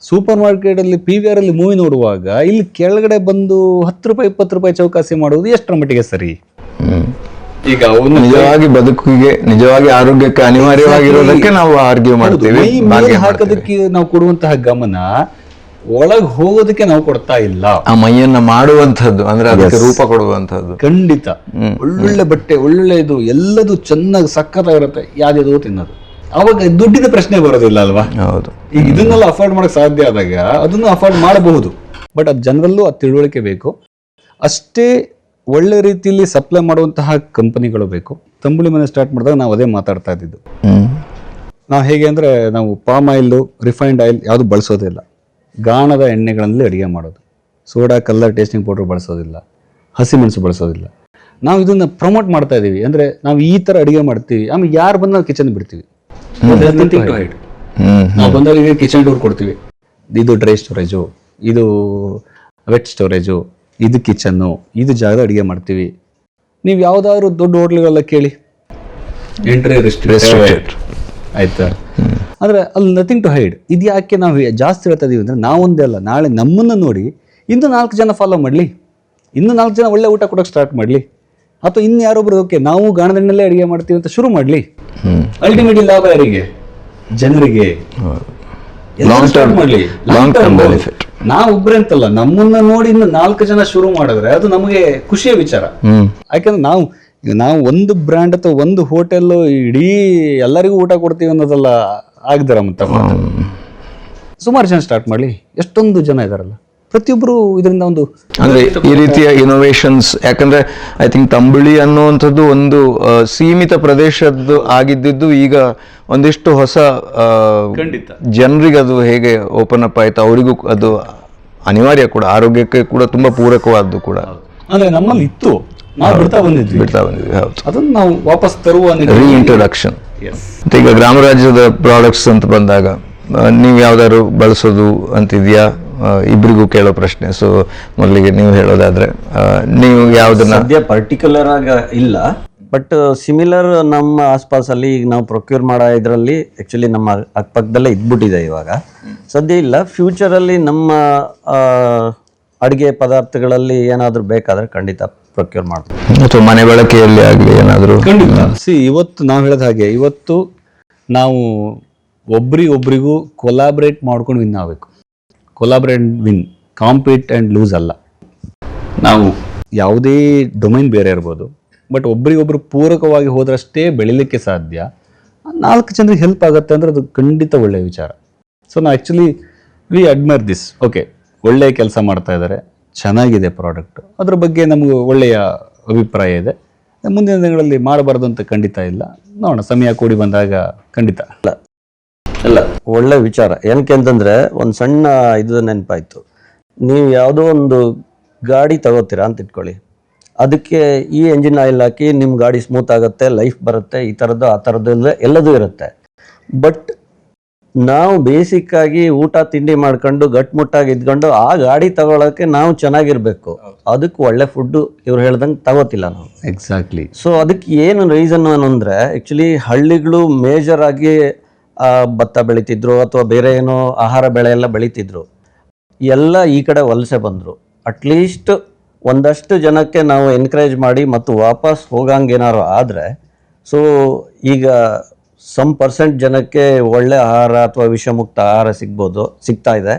ಸೂಪರ್ ಮಾರ್ಕೆಟ್ ಅಲ್ಲಿ PVR ಅಲ್ಲಿ ಮೂವಿ ನೋಡುವಾಗ, ಇಲ್ಲಿ ಕೆಳಗಡೆ ಬಂದು 10 ರೂಪಾಯಿ 20 ರೂಪಾಯಿ ಚೌಕಾಸಿ ಮಾಡುವುದು ಎಷ್ಟರ ಮಟ್ಟಿಗೆ ಸರಿ? ಈಗ ನಿಜವಾಗಿ ಬದುಕಿಗೆ, ನಿಜವಾಗಿ ಆರೋಗ್ಯಕ್ಕೆ ಅನಿವಾರ್ಯವಾಗಿರೋದಕ್ಕೆ ನಾವು ಆರ್ಗ್ಯೂ ಮಾಡ್ತೀವಿ. ಹಾಕೋದಕ್ಕೆ ನಾವು ಕೊಡುವಂತಹ ಗಮನ ಒಳಗ್ ಹೋಗೋದಕ್ಕೆ ನಾವು ಕೊಡ್ತಾ ಇಲ್ಲ. ಆ ಮೈಯನ್ನ ಮಾಡುವಂತದ್ದು, ಅಂದ್ರೆ ಅದಕ್ಕೆ ರೂಪ ಕೊಡುವಂತದ್ದು. ಖಂಡಿತ. ಒಳ್ಳೊಳ್ಳೆ ಬಟ್ಟೆ, ಒಳ್ಳೊಳ್ಳೆ ಇದು ಎಲ್ಲದು ಚೆನ್ನಾಗಿ ಸಕ್ಕತ್ತಾಗಿರುತ್ತೆ, ಯಾವ್ದು ತಿನ್ನೋದು. ಅವಾಗ ದುಡ್ಡಿನ ಪ್ರಶ್ನೆ ಬರೋದಿಲ್ಲ ಅಲ್ವಾ? ಹೌದು. ಈಗ ಇದನ್ನೆಲ್ಲ ಅಫೋರ್ಡ್ ಮಾಡಕ್ ಸಾಧ್ಯ ಆದಾಗ ಅದನ್ನು ಅಫೋರ್ಡ್ ಮಾಡಬಹುದು. ಬಟ್ ಅದು ಜನರಲ್ಲೂ ಅದು ತಿಳುವಳಿಕೆ ಬೇಕು. ಅಷ್ಟೇ ಒಳ್ಳೆ ರೀತಿಯಲ್ಲಿ ಸಪ್ಲೈ ಮಾಡುವಂತಹ ಕಂಪನಿಗಳು ಬೇಕು. ತಂಬುಳಿ ಮನೆ ಸ್ಟಾರ್ಟ್ ಮಾಡಿದಾಗ ನಾವು ಅದೇ ಮಾತಾಡ್ತಾ ಇದ್ದಿದ್ದು. ನಾವು ಹೇಗೆ ಅಂದ್ರೆ, ನಾವು ಪಾಮ್ ಆಯಿಲ್, ರಿಫೈನ್ಡ್ ಆಯಿಲ್ ಯಾವುದು ಬಳಸೋದಿಲ್ಲ. ಗಾಣದ ಎಣ್ಣೆಗಳಲ್ಲಿ ಅಡಿಗೆ ಮಾಡೋದು. ಸೋಡಾ, ಕಲರ್, ಟೇಸ್ಟಿಂಗ್ ಪೌಡರ್ ಬಳಸೋದಿಲ್ಲ. ಹಸಿಮೆಣಸು ಬಳಸೋದಿಲ್ಲ. ನಾವು ಇದನ್ನ ಪ್ರಮೋಟ್ ಮಾಡ್ತಾ ಇದೀವಿ. ಅಂದ್ರೆ ನಾವು ಈ ತರ ಅಡಿಗೆ ಮಾಡ್ತೀವಿ, ಆಮೇಲೆ ಯಾರು ಬಂದ ನಾವು ಕಿಚನ್ ಬಿಡ್ತೀವಿ. ನಾವು ಬಂದಾಗ ಕಿಚನ್ ಡೋರ್ ಕೊಡ್ತೀವಿ. ಇದು ಡ್ರೈ ಸ್ಟೋರೇಜು, ಇದು ವೆಟ್ ಸ್ಟೋರೇಜು, ಇದು ಕಿಚನ್ನು, ಇದು ಜಾಗ ಅಡಿಗೆ ಮಾಡ್ತೀವಿ. ನೀವು ಯಾವ್ದಾದ್ರು ದೊಡ್ಡ ಹೋಟ್ಲುಗಳೆಲ್ಲ ಕೇಳಿ, ಎಂಟ್ರಿ ರೆಸ್ಟ್ರಿಕ್ಟೆಡ್ ಆಯ್ತಾ? ಅಂದ್ರೆ ಅಲ್ಲಿ ನಥಿಂಗ್ ಟು ಹೈಡ್. ಇದು ಯಾಕೆ ನಾವು ಜಾಸ್ತಿ ಹೇಳ್ತಾ ಇದೀವಿ ಅಂದ್ರೆ, ನಾವೊಂದೇ ಅಲ್ಲ, ನಾಳೆ ನಮ್ಮನ್ನ ನೋಡಿ ಇನ್ನು 4 ಜನ ಫಾಲೋ ಮಾಡ್ಲಿ, ಇನ್ನು 4 ಜನ ಒಳ್ಳೆ ಊಟ ಕೊಡೋಕೆ ಸ್ಟಾರ್ಟ್ ಮಾಡ್ಲಿ, ಅಥವಾ ಇನ್ನು ಯಾರೊಬ್ರು ಓಕೆ ನಾವು ಗಾಣದಣ್ಣಲ್ಲೇ ಅಡಿಗೆ ಮಾಡ್ತೀವಿ ಅಂತ ಶುರು ಮಾಡ್ಲಿ. ಅಲ್ಟಿಮೇಟ್ಲಿ ಲಾಭ ಯಾರಿಗೆ? ಜನರಿಗೆ. ನಾವು ಒಬ್ಬರೇ ಅಂತಲ್ಲ, ನಮ್ಮನ್ನ ನೋಡಿ ಇನ್ನು 4 ಜನ ಶುರು ಮಾಡಿದ್ರೆ ಅದು ನಮಗೆ ಖುಷಿಯ ವಿಚಾರ. ಯಾಕಂದ್ರೆ ನಾವು ಒಂದು ಬ್ರ್ಯಾಂಡ್ ಅಥವಾ ಒಂದು ಹೋಟೆಲ್ ಇಡೀ ಎಲ್ಲರಿಗೂ ಊಟ ಕೊಡ್ತೀವಿ ಅನ್ನೋದೆಲ್ಲ ಆಗದಿರ. ಸುಮಾರು ಜನ ಸ್ಟಾರ್ಟ್ ಮಾಡಲಿ, ಎಷ್ಟೊಂದು ಜನ ಇದಾರಲ್ಲ, ಪ್ರತಿಯೊಬ್ಬರು ಇದರಿಂದ ಒಂದು ಅಂದ್ರೆ ಈ ರೀತಿಯ ಇನೋವೇಷನ್ಸ್, ಯಾಕಂದ್ರೆ ಐ ಥಿಂಕ್ ತಂಬುಳಿ ಅನ್ನುವಂಥದ್ದು ಒಂದು ಸೀಮಿತ ಪ್ರದೇಶದ್ದು ಆಗಿದ್ದು ಈಗ ಒಂದಿಷ್ಟು ಹೊಸ ಜನರಿಗೆ ಅದು ಹೇಗೆ ಓಪನ್ ಅಪ್ ಆಯ್ತು, ಅವರಿಗೂ ಅದು ಅನಿವಾರ್ಯ ಕೂಡ, ಆರೋಗ್ಯಕ್ಕೆ ಕೂಡ ತುಂಬಾ ಪೂರಕವಾದ್ದು ಕೂಡ. ಅಂದ್ರೆ ನಮ್ಮಲ್ಲಿ ಇತ್ತು, ನಾವು ಬಿಡ್ತಾ ಬಂದಿದ್ವಿ. ಹೌದು, ಅದನ್ನು ನಾವು ವಾಪಸ್ ತರುವ ರೀಇಂಟ್ರೊಡಕ್ಷನ್. ಮತ್ತೆ ಈಗ ಗ್ರಾಮ ರಾಜ್ಯದ ಪ್ರಾಡಕ್ಟ್ಸ್ ಅಂತ ಬಂದಾಗ ನೀವು ಯಾವ್ದಾದ್ರು ಬಳಸೋದು ಅಂತಿದ್ಯಾ? ಇಬ್ಬರಿಗೂ ಕೇಳೋ ಪ್ರಶ್ನೆ. ಸೊ ಮೊದಲಿಗೆ ನೀವು ಹೇಳೋದಾದ್ರೆ ನೀವು ಯಾವ್ದನ್ನ? ಸದ್ಯ ಪರ್ಟಿಕ್ಯುಲರ್ ಆಗಿ ಇಲ್ಲ, ಬಟ್ ಸಿಮಿಲರ್ ನಮ್ಮ ಆಸ್ಪಾಸಲ್ಲಿ ಈಗ ನಾವು ಪ್ರೊಕ್ಯೂರ್ ಮಾಡೋ ಇದರಲ್ಲಿ ಆ್ಯಕ್ಚುಲಿ ನಮ್ಮ ಅಕ್ಕಪಕ್ಕದಲ್ಲೇ ಇದ್ಬಿಟ್ಟಿದೆ ಇವಾಗ. ಸದ್ಯ ಇಲ್ಲ, ಫ್ಯೂಚರಲ್ಲಿ ನಮ್ಮ ಅಡುಗೆ ಪದಾರ್ಥಗಳಲ್ಲಿ ಏನಾದರೂ ಬೇಕಾದರೆ ಖಂಡಿತ ಪ್ರೊಕ್ಯೂರ್ ಮಾಡ್ತೀವಿ, ಅಥವಾ ಮನೆ ಬಳಕೆಯಲ್ಲಿ ಆಗಲಿ ಏನಾದರೂ. ಖಂಡಿತ. ಇವತ್ತು ನಾವು ಹೇಳಿದ ಹಾಗೆ, ಇವತ್ತು ನಾವು ಒಬ್ರಿಗೊಬ್ರಿಗೂ ಕೊಲಾಬ್ರೇಟ್ ಮಾಡ್ಕೊಂಡು ವಿನ್ ಆಗಬೇಕು. Collaborate win, compete and lose ಅಲ್ಲ. ನಾವು ಯಾವುದೇ ಡೊಮೈನ್ ಬೇರೆ ಇರ್ಬೋದು, ಬಟ್ ಒಬ್ರಿಗೊಬ್ರು ಪೂರಕವಾಗಿ ಹೋದ್ರಷ್ಟೇ ಬೆಳಿಲಿಕ್ಕೆ ಸಾಧ್ಯ. 4 ಜನರಿಗೆ ಹೆಲ್ಪ್ ಆಗುತ್ತೆ ಅಂದರೆ ಅದು ಖಂಡಿತ ಒಳ್ಳೆಯ ವಿಚಾರ. ಸೊ ನಾವು actually we admire this. Okay, ಒಳ್ಳೆಯ ಕೆಲಸ ಮಾಡ್ತಾ ಇದ್ದಾರೆ, ಚೆನ್ನಾಗಿದೆ ಪ್ರಾಡಕ್ಟ್, ಅದ್ರ ಬಗ್ಗೆ ನಮಗೆ ಒಳ್ಳೆಯ ಅಭಿಪ್ರಾಯ ಇದೆ. ಮುಂದಿನ ದಿನಗಳಲ್ಲಿ ಮಾಡಬಾರ್ದು ಅಂತ ಖಂಡಿತ ಇಲ್ಲ. ನೋಡೋಣ, ಸಮಯ ಕೂಡಿ ಬಂದಾಗ ಖಂಡಿತ. ಇಲ್ಲ, ಒಳ್ಳೆ ವಿಚಾರ. ಏನಕ್ಕೆ ಅಂತಂದರೆ ಒಂದು ಸಣ್ಣ ಇದು ನೆನಪಾಯಿತು. ನೀವು ಯಾವುದೋ ಒಂದು ಗಾಡಿ ತಗೋತೀರಾ ಅಂತ ಇಟ್ಕೊಳ್ಳಿ, ಅದಕ್ಕೆ ಈ ಎಂಜಿನ್ ಆಯಿಲ್ ಹಾಕಿ ನಿಮ್ಮ ಗಾಡಿ ಸ್ಮೂತ್ ಆಗುತ್ತೆ, ಲೈಫ್ ಬರುತ್ತೆ, ಈ ಥರದ್ದು ಆ ಥರದ್ದು ಎಲ್ಲದೂ ಇರುತ್ತೆ. ಬಟ್ ನಾವು ಬೇಸಿಕ್ಕಾಗಿ ಊಟ ತಿಂಡಿ ಮಾಡ್ಕೊಂಡು ಗಟ್ಮುಟ್ಟಾಗಿ ಇದ್ಕೊಂಡು ಆ ಗಾಡಿ ತಗೊಳಕ್ಕೆ ನಾವು ಚೆನ್ನಾಗಿರ್ಬೇಕು. ಅದಕ್ಕೆ ಒಳ್ಳೆ ಫುಡ್ಡು ಇವ್ರು ಹೇಳ್ದಂಗೆ ತಗೋತಿಲ್ಲ ನಾವು. ಎಕ್ಸಾಕ್ಟ್ಲಿ. ಸೊ ಅದಕ್ಕೆ ಏನು ರೀಸನ್ ಅಂದರೆ ಆ್ಯಕ್ಚುಲಿ ಹಳ್ಳಿಗಳು ಮೇಜರ್ ಆಗಿ ಭತ್ತ ಬೆಳೀತಿದ್ರು ಅಥವಾ ಬೇರೆ ಏನೋ ಆಹಾರ ಬೆಳೆ ಎಲ್ಲ ಬೆಳೀತಿದ್ರು. ಎಲ್ಲ ಈ ಕಡೆ ವಲಸೆ ಬಂದರು. ಅಟ್ಲೀಸ್ಟ್ ಒಂದಷ್ಟು ಜನಕ್ಕೆ ನಾವು ಎನ್ಕರೇಜ್ ಮಾಡಿ ಮತ್ತು ವಾಪಸ್ ಹೋಗಂಗೇನಾರು ಆದರೆ, ಸೊ ಈಗ ಸಮ್ ಪರ್ಸೆಂಟ್ ಜನಕ್ಕೆ ಒಳ್ಳೆ ಆಹಾರ ಅಥವಾ ವಿಷಮುಕ್ತ ಆಹಾರ ಸಿಗ್ತಾ ಇದೆ.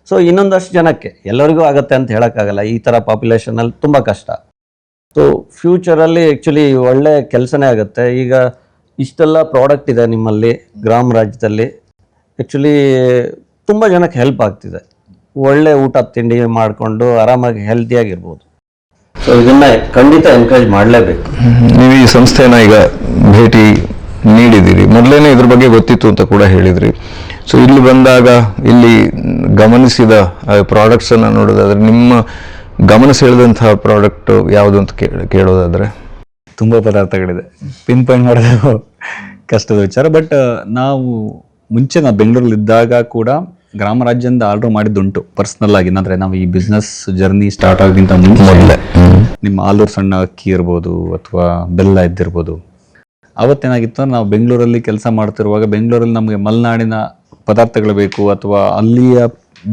ಸೊ ಇನ್ನೊಂದಷ್ಟು ಜನಕ್ಕೆ, ಎಲ್ಲರಿಗೂ ಆಗುತ್ತೆ ಅಂತ ಹೇಳೋಕ್ಕಾಗಲ್ಲ, ಈ ಥರ ಪಾಪ್ಯುಲೇಷನಲ್ಲಿ ತುಂಬ ಕಷ್ಟ. ಸೊ ಫ್ಯೂಚರಲ್ಲಿ ಆ್ಯಕ್ಚುಲಿ ಒಳ್ಳೆ ಕೆಲಸನೇ ಆಗುತ್ತೆ. ಈಗ ಇಷ್ಟೆಲ್ಲ ಪ್ರಾಡಕ್ಟ್ ಇದೆ ನಿಮ್ಮಲ್ಲಿ ಗ್ರಾಮ ರಾಜ್ಯದಲ್ಲಿ, ಆ್ಯಕ್ಚುಲಿ ತುಂಬ ಜನಕ್ಕೆ ಹೆಲ್ಪ್ ಆಗ್ತಿದೆ. ಒಳ್ಳೆ ಊಟ ತಿಂಡಿ ಮಾಡಿಕೊಂಡು ಆರಾಮಾಗಿ ಹೆಲ್ತಿಯಾಗಿರ್ಬೋದು. ಸೊ ಇದನ್ನು ಖಂಡಿತ ಎನ್ಕರೇಜ್ ಮಾಡಲೇಬೇಕು. ನೀವು ಈ ಸಂಸ್ಥೆನ ಈಗ ಭೇಟಿ ನೀಡಿದ್ದೀರಿ, ಮೊದಲೇನೆ ಇದ್ರ ಬಗ್ಗೆ ಗೊತ್ತಿತ್ತು ಅಂತ ಕೂಡ ಹೇಳಿದ್ರಿ. ಸೊ ಇಲ್ಲಿ ಬಂದಾಗ ಇಲ್ಲಿ ಗಮನಿಸಿದ ಪ್ರಾಡಕ್ಟ್ಸನ್ನು ನೋಡೋದಾದ್ರೆ, ನಿಮ್ಮ ಗಮನ ಸೆಳೆದಂತಹ ಪ್ರಾಡಕ್ಟ್ ಯಾವುದು ಅಂತ ಕೇಳೋದಾದ್ರೆ? ತುಂಬ ಪದಾರ್ಥಗಳಿದೆ, ಪಿನ್ ಪಾಯಿಂಟ್ ಮಾಡೋದು ಕಷ್ಟದ ವಿಚಾರ. ಬಟ್ ನಾವು ಬೆಂಗಳೂರಲ್ಲಿ ಇದ್ದಾಗ ಕೂಡ ಗ್ರಾಮ ರಾಜ್ಯದಿಂದ ಆರ್ಡರ್ ಮಾಡಿದ್ದುಂಟು ಪರ್ಸ್ನಲ್ ಆಗಿ. ಅಂದರೆ ನಾವು ಈ ಬಿಸ್ನೆಸ್ ಜರ್ನಿ ಸ್ಟಾರ್ಟ್ ಆಗೋಕ್ಕಿಂತ ಮೊದಲೇ ನಿಮ್ಮ ಆಲೂರು ಸಣ್ಣ ಅಕ್ಕಿ ಇರ್ಬೋದು ಅಥವಾ ಬೆಲ್ಲ ಇದ್ದಿರ್ಬೋದು. ಅವತ್ತೇನಾಗಿತ್ತು ಅಂದರೆ ನಾವು ಬೆಂಗಳೂರಲ್ಲಿ ಕೆಲಸ ಮಾಡ್ತಿರುವಾಗ, ಬೆಂಗಳೂರಲ್ಲಿ ನಮಗೆ ಮಲೆನಾಡಿನ ಪದಾರ್ಥಗಳು ಬೇಕು ಅಥವಾ ಅಲ್ಲಿಯ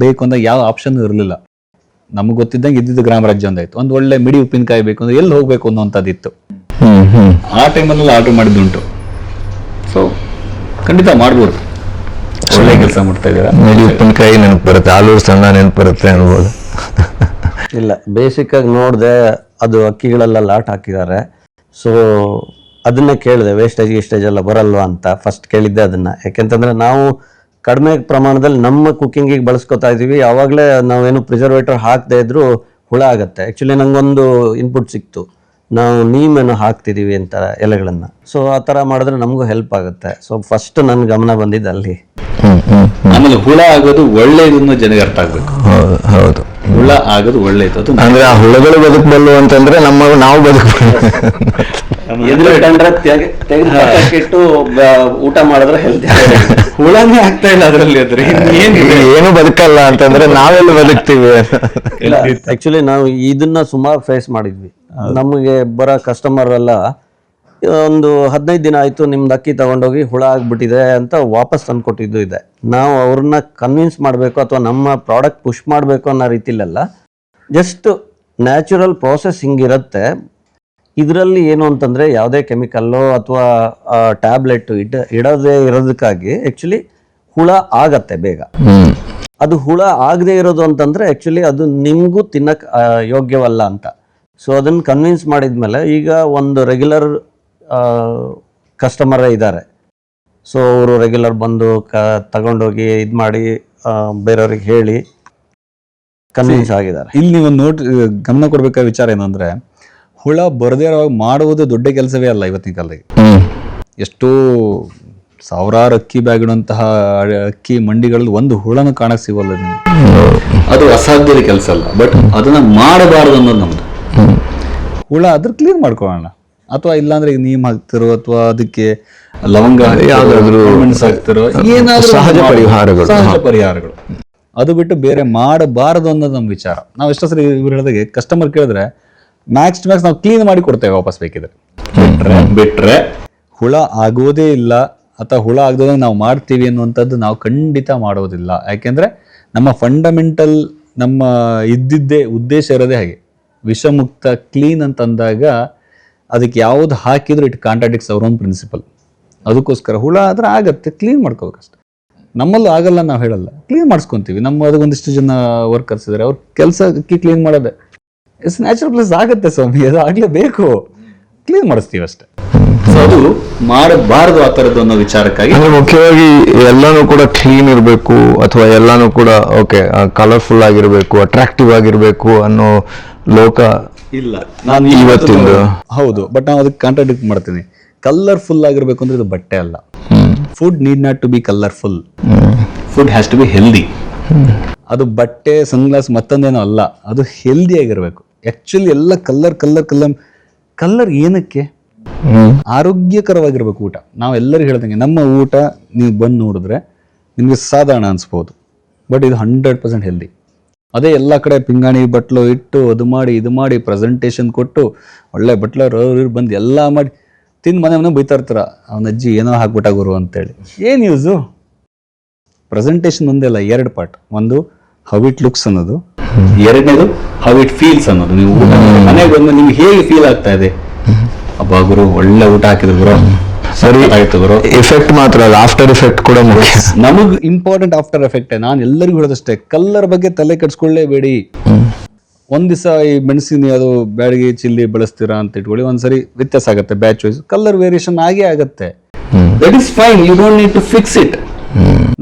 ಬೇಕು ಅಂದಾಗ ಯಾವ ಆಪ್ಷನ್ ಇರಲಿಲ್ಲ. ನಮಗೆ ಗೊತ್ತಿದ್ದಂಗೆ ಇದ್ದಿದ್ದು ಗ್ರಾಮ ರಾಜ್ಯ ಒಂದಾಯ್ತು. ಒಂದು ಒಳ್ಳೆ ಮಿಡಿ ಉಪ್ಪಿನಕಾಯಿ ಬೇಕು ಅಂದರೆ ಎಲ್ಲಿ ಹೋಗಬೇಕು ಅನ್ನೋಂಥದ್ದಿತ್ತು. ಆ ಟೈಮಲ್ಲಿ ಆರ್ಡರ್ ಮಾಡಿದ್ದುಂಟು. ಸೊ ಖಂಡಿತ ಮಾಡ್ಬೋದು, ಒಳ್ಳೆ ಕೆಲಸ ಮಾಡ್ತಾ ಇದ್ದೀರಾ. ಮಿಡಿ ಉಪ್ಪಿನಕಾಯಿ ನೆನಪು ಬರುತ್ತೆ, ಆಲೂರು ಸಣ್ಣ ನೆನಪು ಬರುತ್ತೆ ಅನ್ಬೋದು. ಇಲ್ಲ, ಬೇಸಿಕ್ಕಾಗಿ ನೋಡಿದೆ, ಅದು ಅಕ್ಕಿಗಳೆಲ್ಲ ಲಾಟ್ ಹಾಕಿದ್ದಾರೆ. ಸೊ ಅದನ್ನೇ ಕೇಳಿದೆ, ವೇಸ್ಟೇಜ್ ಎಲ್ಲ ಬರಲ್ವಾ ಅಂತ ಫಸ್ಟ್ ಕೇಳಿದ್ದೆ ಅದನ್ನು. ಯಾಕೆಂತಂದರೆ ನಾವು ಕಡಿಮೆ ಪ್ರಮಾಣದಲ್ಲಿ ನಮ್ಮ ಕುಕ್ಕಿಂಗಿಗೆ ಬಳಸ್ಕೊತಾ ಇದ್ದೀವಿ. ಆವಾಗಲೇ ನಾವೇನು ಪ್ರಿಸರ್ವೇಟರ್ ಹಾಕದೇ ಇದ್ರೂ ಹುಳ ಆಗುತ್ತೆ. ಆ್ಯಕ್ಚುಲಿ ನಂಗೊಂದು ಇನ್ಪುಟ್ ಸಿಕ್ತು, ನಾವು ನೀಮೇನು ಹಾಕ್ತಿದ್ದೀವಿ ಅಂತ ಎಲೆಗಳನ್ನು. ಸೊ ಆ ಥರ ಮಾಡಿದ್ರೆ ನಮಗೂ ಹೆಲ್ಪ್ ಆಗುತ್ತೆ. ಸೊ ಫಸ್ಟ್ ನನ್ನ ಗಮನ ಬಂದಿದ್ದು ಅಲ್ಲಿ. ಆಮೇಲೆ ಹುಳ ಆಗೋದು ಒಳ್ಳೆಯದನ್ನು ಜನಗೆ ಅರ್ಥ ಆಗ್ಬೇಕು. ಹೌದು, ಹುಳ ಆಗೋದು ಒಳ್ಳೇದು. ಅದು ಅಂದ್ರೆ ಆ ಹುಳಗಳು ಬದುಕಬಲ್ಲು ಅಂತಂದ್ರೆ ನಾವು ಬದುಕಬಲ್ಲು. ತೆಗೆದು ಊಟ ಮಾಡಿದ್ರೆ ಹೆಲ್ತಿ. ಹುಳನೇ ಆಗ್ತಾ ಇಲ್ಲ ಅದರಲ್ಲಿ. ಅದ್ರೆ ಏನು ಬದುಕಲ್ಲ ಅಂತಂದ್ರೆ ನಾವೆಲ್ಲ ಬದುಕ್ತೀವಿ. ಆಕ್ಚುಲಿ ನಾವು ಇದನ್ನ ಸುಮಾರು ಫೇಸ್ ಮಾಡಿದ್ವಿ. ನಮಗೆ ಬರೋ ಕಸ್ಟಮರ್ ಎಲ್ಲ ಒಂದು 15 ದಿನ ಆಯಿತು ನಿಮ್ದು ಅಕ್ಕಿ ತಗೊಂಡೋಗಿ ಹುಳ ಆಗ್ಬಿಟ್ಟಿದೆ ಅಂತ ವಾಪಸ್ ತಂದ್ಕೊಟ್ಟಿದ್ದು ಇದೆ. ನಾವು ಅವ್ರನ್ನ ಕನ್ವಿನ್ಸ್ ಮಾಡಬೇಕು ಅಥವಾ ನಮ್ಮ ಪ್ರಾಡಕ್ಟ್ ಪುಷ್ ಮಾಡಬೇಕು ಅನ್ನೋ ರೀತಿಲೆಲ್ಲ, ಜಸ್ಟ್ ನ್ಯಾಚುರಲ್ ಪ್ರಾಸೆಸ್ ಹಿಂಗಿರುತ್ತೆ. ಇದರಲ್ಲಿ ಏನು ಅಂತಂದರೆ ಯಾವುದೇ ಕೆಮಿಕಲ್ಲು ಅಥವಾ ಟ್ಯಾಬ್ಲೆಟ್ ಇಡೋದೇ ಇರೋದಕ್ಕಾಗಿ ಆ್ಯಕ್ಚುಲಿ ಹುಳ ಆಗತ್ತೆ ಬೇಗ. ಅದು ಹುಳ ಆಗದೆ ಇರೋದು ಅಂತಂದರೆ ಆ್ಯಕ್ಚುಲಿ ಅದು ನಿಮಗೂ ತಿನ್ನಕ್ಕೆ ಯೋಗ್ಯವಲ್ಲ ಅಂತ. ಸೊ ಅದನ್ನು ಕನ್ವಿನ್ಸ್ ಮಾಡಿದ್ಮೇಲೆ ಈಗ ಒಂದು ರೆಗ್ಯುಲರ್ ಕಸ್ಟಮರೇ ಇದ್ದಾರೆ. ಸೊ ಅವರು ರೆಗ್ಯುಲರ್ ಬಂದು ತಗೊಂಡೋಗಿ ಇದು ಮಾಡಿ ಬೇರೆಯವ್ರಿಗೆ ಹೇಳಿ ಕನ್ವಿನ್ಸ್ ಆಗಿದ್ದಾರೆ. ಇಲ್ಲಿ ನೀವು ಗಮನ ಕೊಡ್ಬೇಕಾದ ವಿಚಾರ ಏನಂದ್ರೆ, ಹುಳ ಬರದೇ ಮಾಡುವುದು ದೊಡ್ಡ ಕೆಲಸವೇ ಅಲ್ಲ ಇವತ್ತಿನ ಕಾಲದಲ್ಲಿ. ಎಷ್ಟೋ ಸಾವಿರಾರು ಅಕ್ಕಿ ಬ್ಯಾಗ್ ಇಡುವಂತಹ ಅಕ್ಕಿ ಮಂಡಿಗಳಲ್ಲಿ ಒಂದು ಹುಳನ ಕಾಣಕ್ ಸಿಗೋಲ್ಲ ನಿಮ್ಗೆ. ಅದು ಅಸಾಧ್ಯದ ಕೆಲಸ ಅಲ್ಲ, ಬಟ್ ಅದನ್ನ ಮಾಡಬಾರದು ಅನ್ನೋದು ನಮ್ದು. ಹುಳ ಅದ್ರ ಕ್ಲೀನ್ ಮಾಡ್ಕೊಳ್ಳೋಣ, ಅಥವಾ ಇಲ್ಲಾಂದ್ರೆ ಈಗ ನೀಮ್ ಹಾಕ್ತಿರೋ ಅಥವಾ ಅದಕ್ಕೆ ಲವಂಗ ಯಾವ್ದಾದ್ರು ಹಾಕ್ತಿರೋ ಏನಾದ್ರು ಸಹಜ ಪರಿಹಾರಗಳು. ಅದು ಬಿಟ್ಟು ಬೇರೆ ಮಾಡಬಾರದು ಅನ್ನೋದು ನಮ್ಮ ವಿಚಾರ. ನಾವು ಎಷ್ಟೋ ಸರಿ ಇವ್ರು ಹೇಳಿದಾಗೆ ಕಸ್ಟಮರ್ ಕೇಳಿದ್ರೆ ಮ್ಯಾಕ್ಸ್ ಟು ಮ್ಯಾಕ್ಸ್ ನಾವು ಕ್ಲೀನ್ ಮಾಡಿ ಕೊಡ್ತೇವೆ ವಾಪಸ್ ಬೇಕಿದ್ರೆ. ಬಿಟ್ರೆ ಹುಳ ಆಗೋದೇ ಇಲ್ಲ ಅಥವಾ ಹುಳ ಆಗದಾಗ ನಾವು ಮಾಡ್ತೀವಿ ಅನ್ನುವಂಥದ್ದು ನಾವು ಖಂಡಿತ ಮಾಡೋದಿಲ್ಲ. ಯಾಕೆಂದ್ರೆ ನಮ್ಮ ಫಂಡಮೆಂಟಲ್ ನಮ್ಮ ಇದ್ದಿದ್ದೇ ಉದ್ದೇಶ ಇರೋದೇ ಹಾಗೆ, ವಿಷಮುಕ್ತ ಕ್ಲೀನ್ ಅಂತ ಅಂದಾಗ ಅದಕ್ಕೆ ಯಾವ್ದು ಹಾಕಿದ್ರು ಇಟ್ ಕಾಂಟ್ರಾಡಿಕ್ಟ್ಸ್ ಅವರ್ ಓನ್ ಪ್ರಿನ್ಸಿಪಲ್. ಅದಕ್ಕೋಸ್ಕರ ಹುಳ ಆದ್ರೆ ಆಗತ್ತೆ, ಕ್ಲೀನ್ ಮಾಡ್ಕೋಬೇಕಷ್ಟೆ. ನಮ್ಮಲ್ಲೂ ಆಗಲ್ಲ ನಾವು ಹೇಳಲ್ಲ, ಕ್ಲೀನ್ ಮಾಡಿಸ್ಕೊಂತೀವಿ. ನಮ್ಮ ಅದಕ್ಕೊಂದಿಷ್ಟು ಜನ ವರ್ಕರ್ಸ್ ಇದ್ದಾರೆ, ಅವ್ರ ಕೆಲಸ ಕ್ಲೀನ್ ಮಾಡೋದೆ ಇಟ್ಸ್ ನ್ಯಾಚುರಲ್ ಪ್ಲಸ್ ಆಗತ್ತೆ ಸ್ವಾಮಿ, ಅದು ಆಗ್ಲೇಬೇಕು, ಕ್ಲೀನ್ ಮಾಡಿಸ್ತೀವಿ ಅಷ್ಟೇ. ಸೊ ಅದು ಮಾಡಬಾರದು ಆ ಥರದ್ದು ಅನ್ನೋ ವಿಚಾರಕ್ಕಾಗಿ ಮುಖ್ಯವಾಗಿ ಎಲ್ಲಾನು ಕೂಡ ಕ್ಲೀನ್ ಇರಬೇಕು ಅಥವಾ ಎಲ್ಲಾನು ಕೂಡ ಓಕೆ ಕಲರ್ಫುಲ್ ಆಗಿರ್ಬೇಕು, ಅಟ್ರಾಕ್ಟಿವ್ ಆಗಿರ್ಬೇಕು ಅನ್ನೋ ಲೋಕ ಇಲ್ಲ. ನಾನು ಇವತ್ತಿಂದ ಹೌದು, ಬಟ್ ನಾವು ಅದಕ್ಕೆ ಕಾಂಟ್ರಾಡಿಕ್ಟ್ ಮಾಡ್ತೀನಿ. ಕಲರ್ಫುಲ್ ಆಗಿರ್ಬೇಕು ಅಂದ್ರೆ ಇದು ಬಟ್ಟೆ ಅಲ್ಲ. Food need not to be colourful, food has to be healthy. ಅದು ಬಟ್ಟೆ ಸನ್ಗ್ಲಾಸ್ ಮತ್ತೊಂದೇನೋ ಅಲ್ಲ, ಅದು ಹೆಲ್ದಿ ಆಗಿರ್ಬೇಕು. ಆಕ್ಚುಲಿ ಎಲ್ಲ ಕಲರ್ ಏನಕ್ಕೆ? ಆರೋಗ್ಯಕರವಾಗಿರ್ಬೇಕು ಊಟ. ನಾವು ಎಲ್ಲರಿಗೂ ಹೇಳ್ದಂಗೆ ನಮ್ಮ ಊಟ ನೀವು ಬಂದು ನೋಡಿದ್ರೆ ನಿಮ್ಗೆ ಸಾಧಾರಣ ಅನ್ಸ್ಬೋದು, ಬಟ್ ಇದು 100% ಹೆಲ್ದಿ. ಅದೇ ಎಲ್ಲ ಕಡೆ ಪಿಂಗಾಣಿ ಬಟ್ಲು ಇಟ್ಟು ಅದು ಮಾಡಿ ಇದು ಮಾಡಿ ಪ್ರೆಸೆಂಟೇಷನ್ ಕೊಟ್ಟು ಒಳ್ಳೆ ಬಟ್ಲರ್ ಬಂದು ಎಲ್ಲ ಮಾಡಿ ತಿಂದು ಮನೆ ಬೈತಾ ಇರ್ತಾರ, ಅವನ ಅಜ್ಜಿ ಏನೋ ಹಾಕ್ಬಿಟ್ಟ ಗುರು ಅಂತೇಳಿ. ಏನು ಯೂಸು? ಪ್ರೆಸೆಂಟೇಷನ್ ಒಂದೇ ಅಲ್ಲ, 2 ಪಾರ್ಟ್. ಒಂದು ಹೌ ಇಟ್ ಲುಕ್ಸ್ ಅನ್ನೋದು, ಎರಡನೇದು ಹೌ ಇಟ್ ಫೀಲ್ಸ್ ಅನ್ನೋದು. ನೀವು ಮನೆಗೆ ಬಂದು ನಿಮ್ಗೆ ಹೇಗೆ ಫೀಲ್ ಆಗ್ತಾ ಇದೆ, ಅಬ್ಬಾ ಗುರು ಒಳ್ಳೆ ಊಟ ಹಾಕಿದ್ರು ಗುರು, ಸರಿ ಆಯ್ತು ಗುರು. ಎಫೆಕ್ಟ್ ಮಾತ್ರ ಅಲ್ಲ, ಆಫ್ಟರ್ ಎಫೆಕ್ಟ್ ಕೂಡ ಮುಖ್ಯ. ನಮಗ್ ಇಂಪಾರ್ಟೆಂಟ್ ಆಫ್ಟರ್ ಎಫೆಕ್ಟ್. ನಾನು ಎಲ್ಲರಿಗೂ ಹೇಳೋದಷ್ಟೇ, ಕಲ್ಲರ್ ಬಗ್ಗೆ ತಲೆ ಕೆಡ್ಸ್ಕೊಳ್ಳೇಬೇಡಿ. ಒಂದ್ ದಿವಸ ಈ ಮೆಣಸಿನ ಅದು ಬ್ಯಾಡಗಿ ಚಿಲ್ಲಿ ಬಳಸ್ತೀರಾ ಅಂತ ಇಟ್ಕೊಳ್ಳಿ, ಒಂದ್ಸರಿ ವ್ಯತ್ಯಾಸ ಆಗುತ್ತೆ, ಬ್ಯಾಚ್ ವೈಸ್ ಕಲರ್ ವೇರಿಯೇಷನ್ ಆಗೇ ಆಗುತ್ತೆ. That is fine, you don't need to fix it.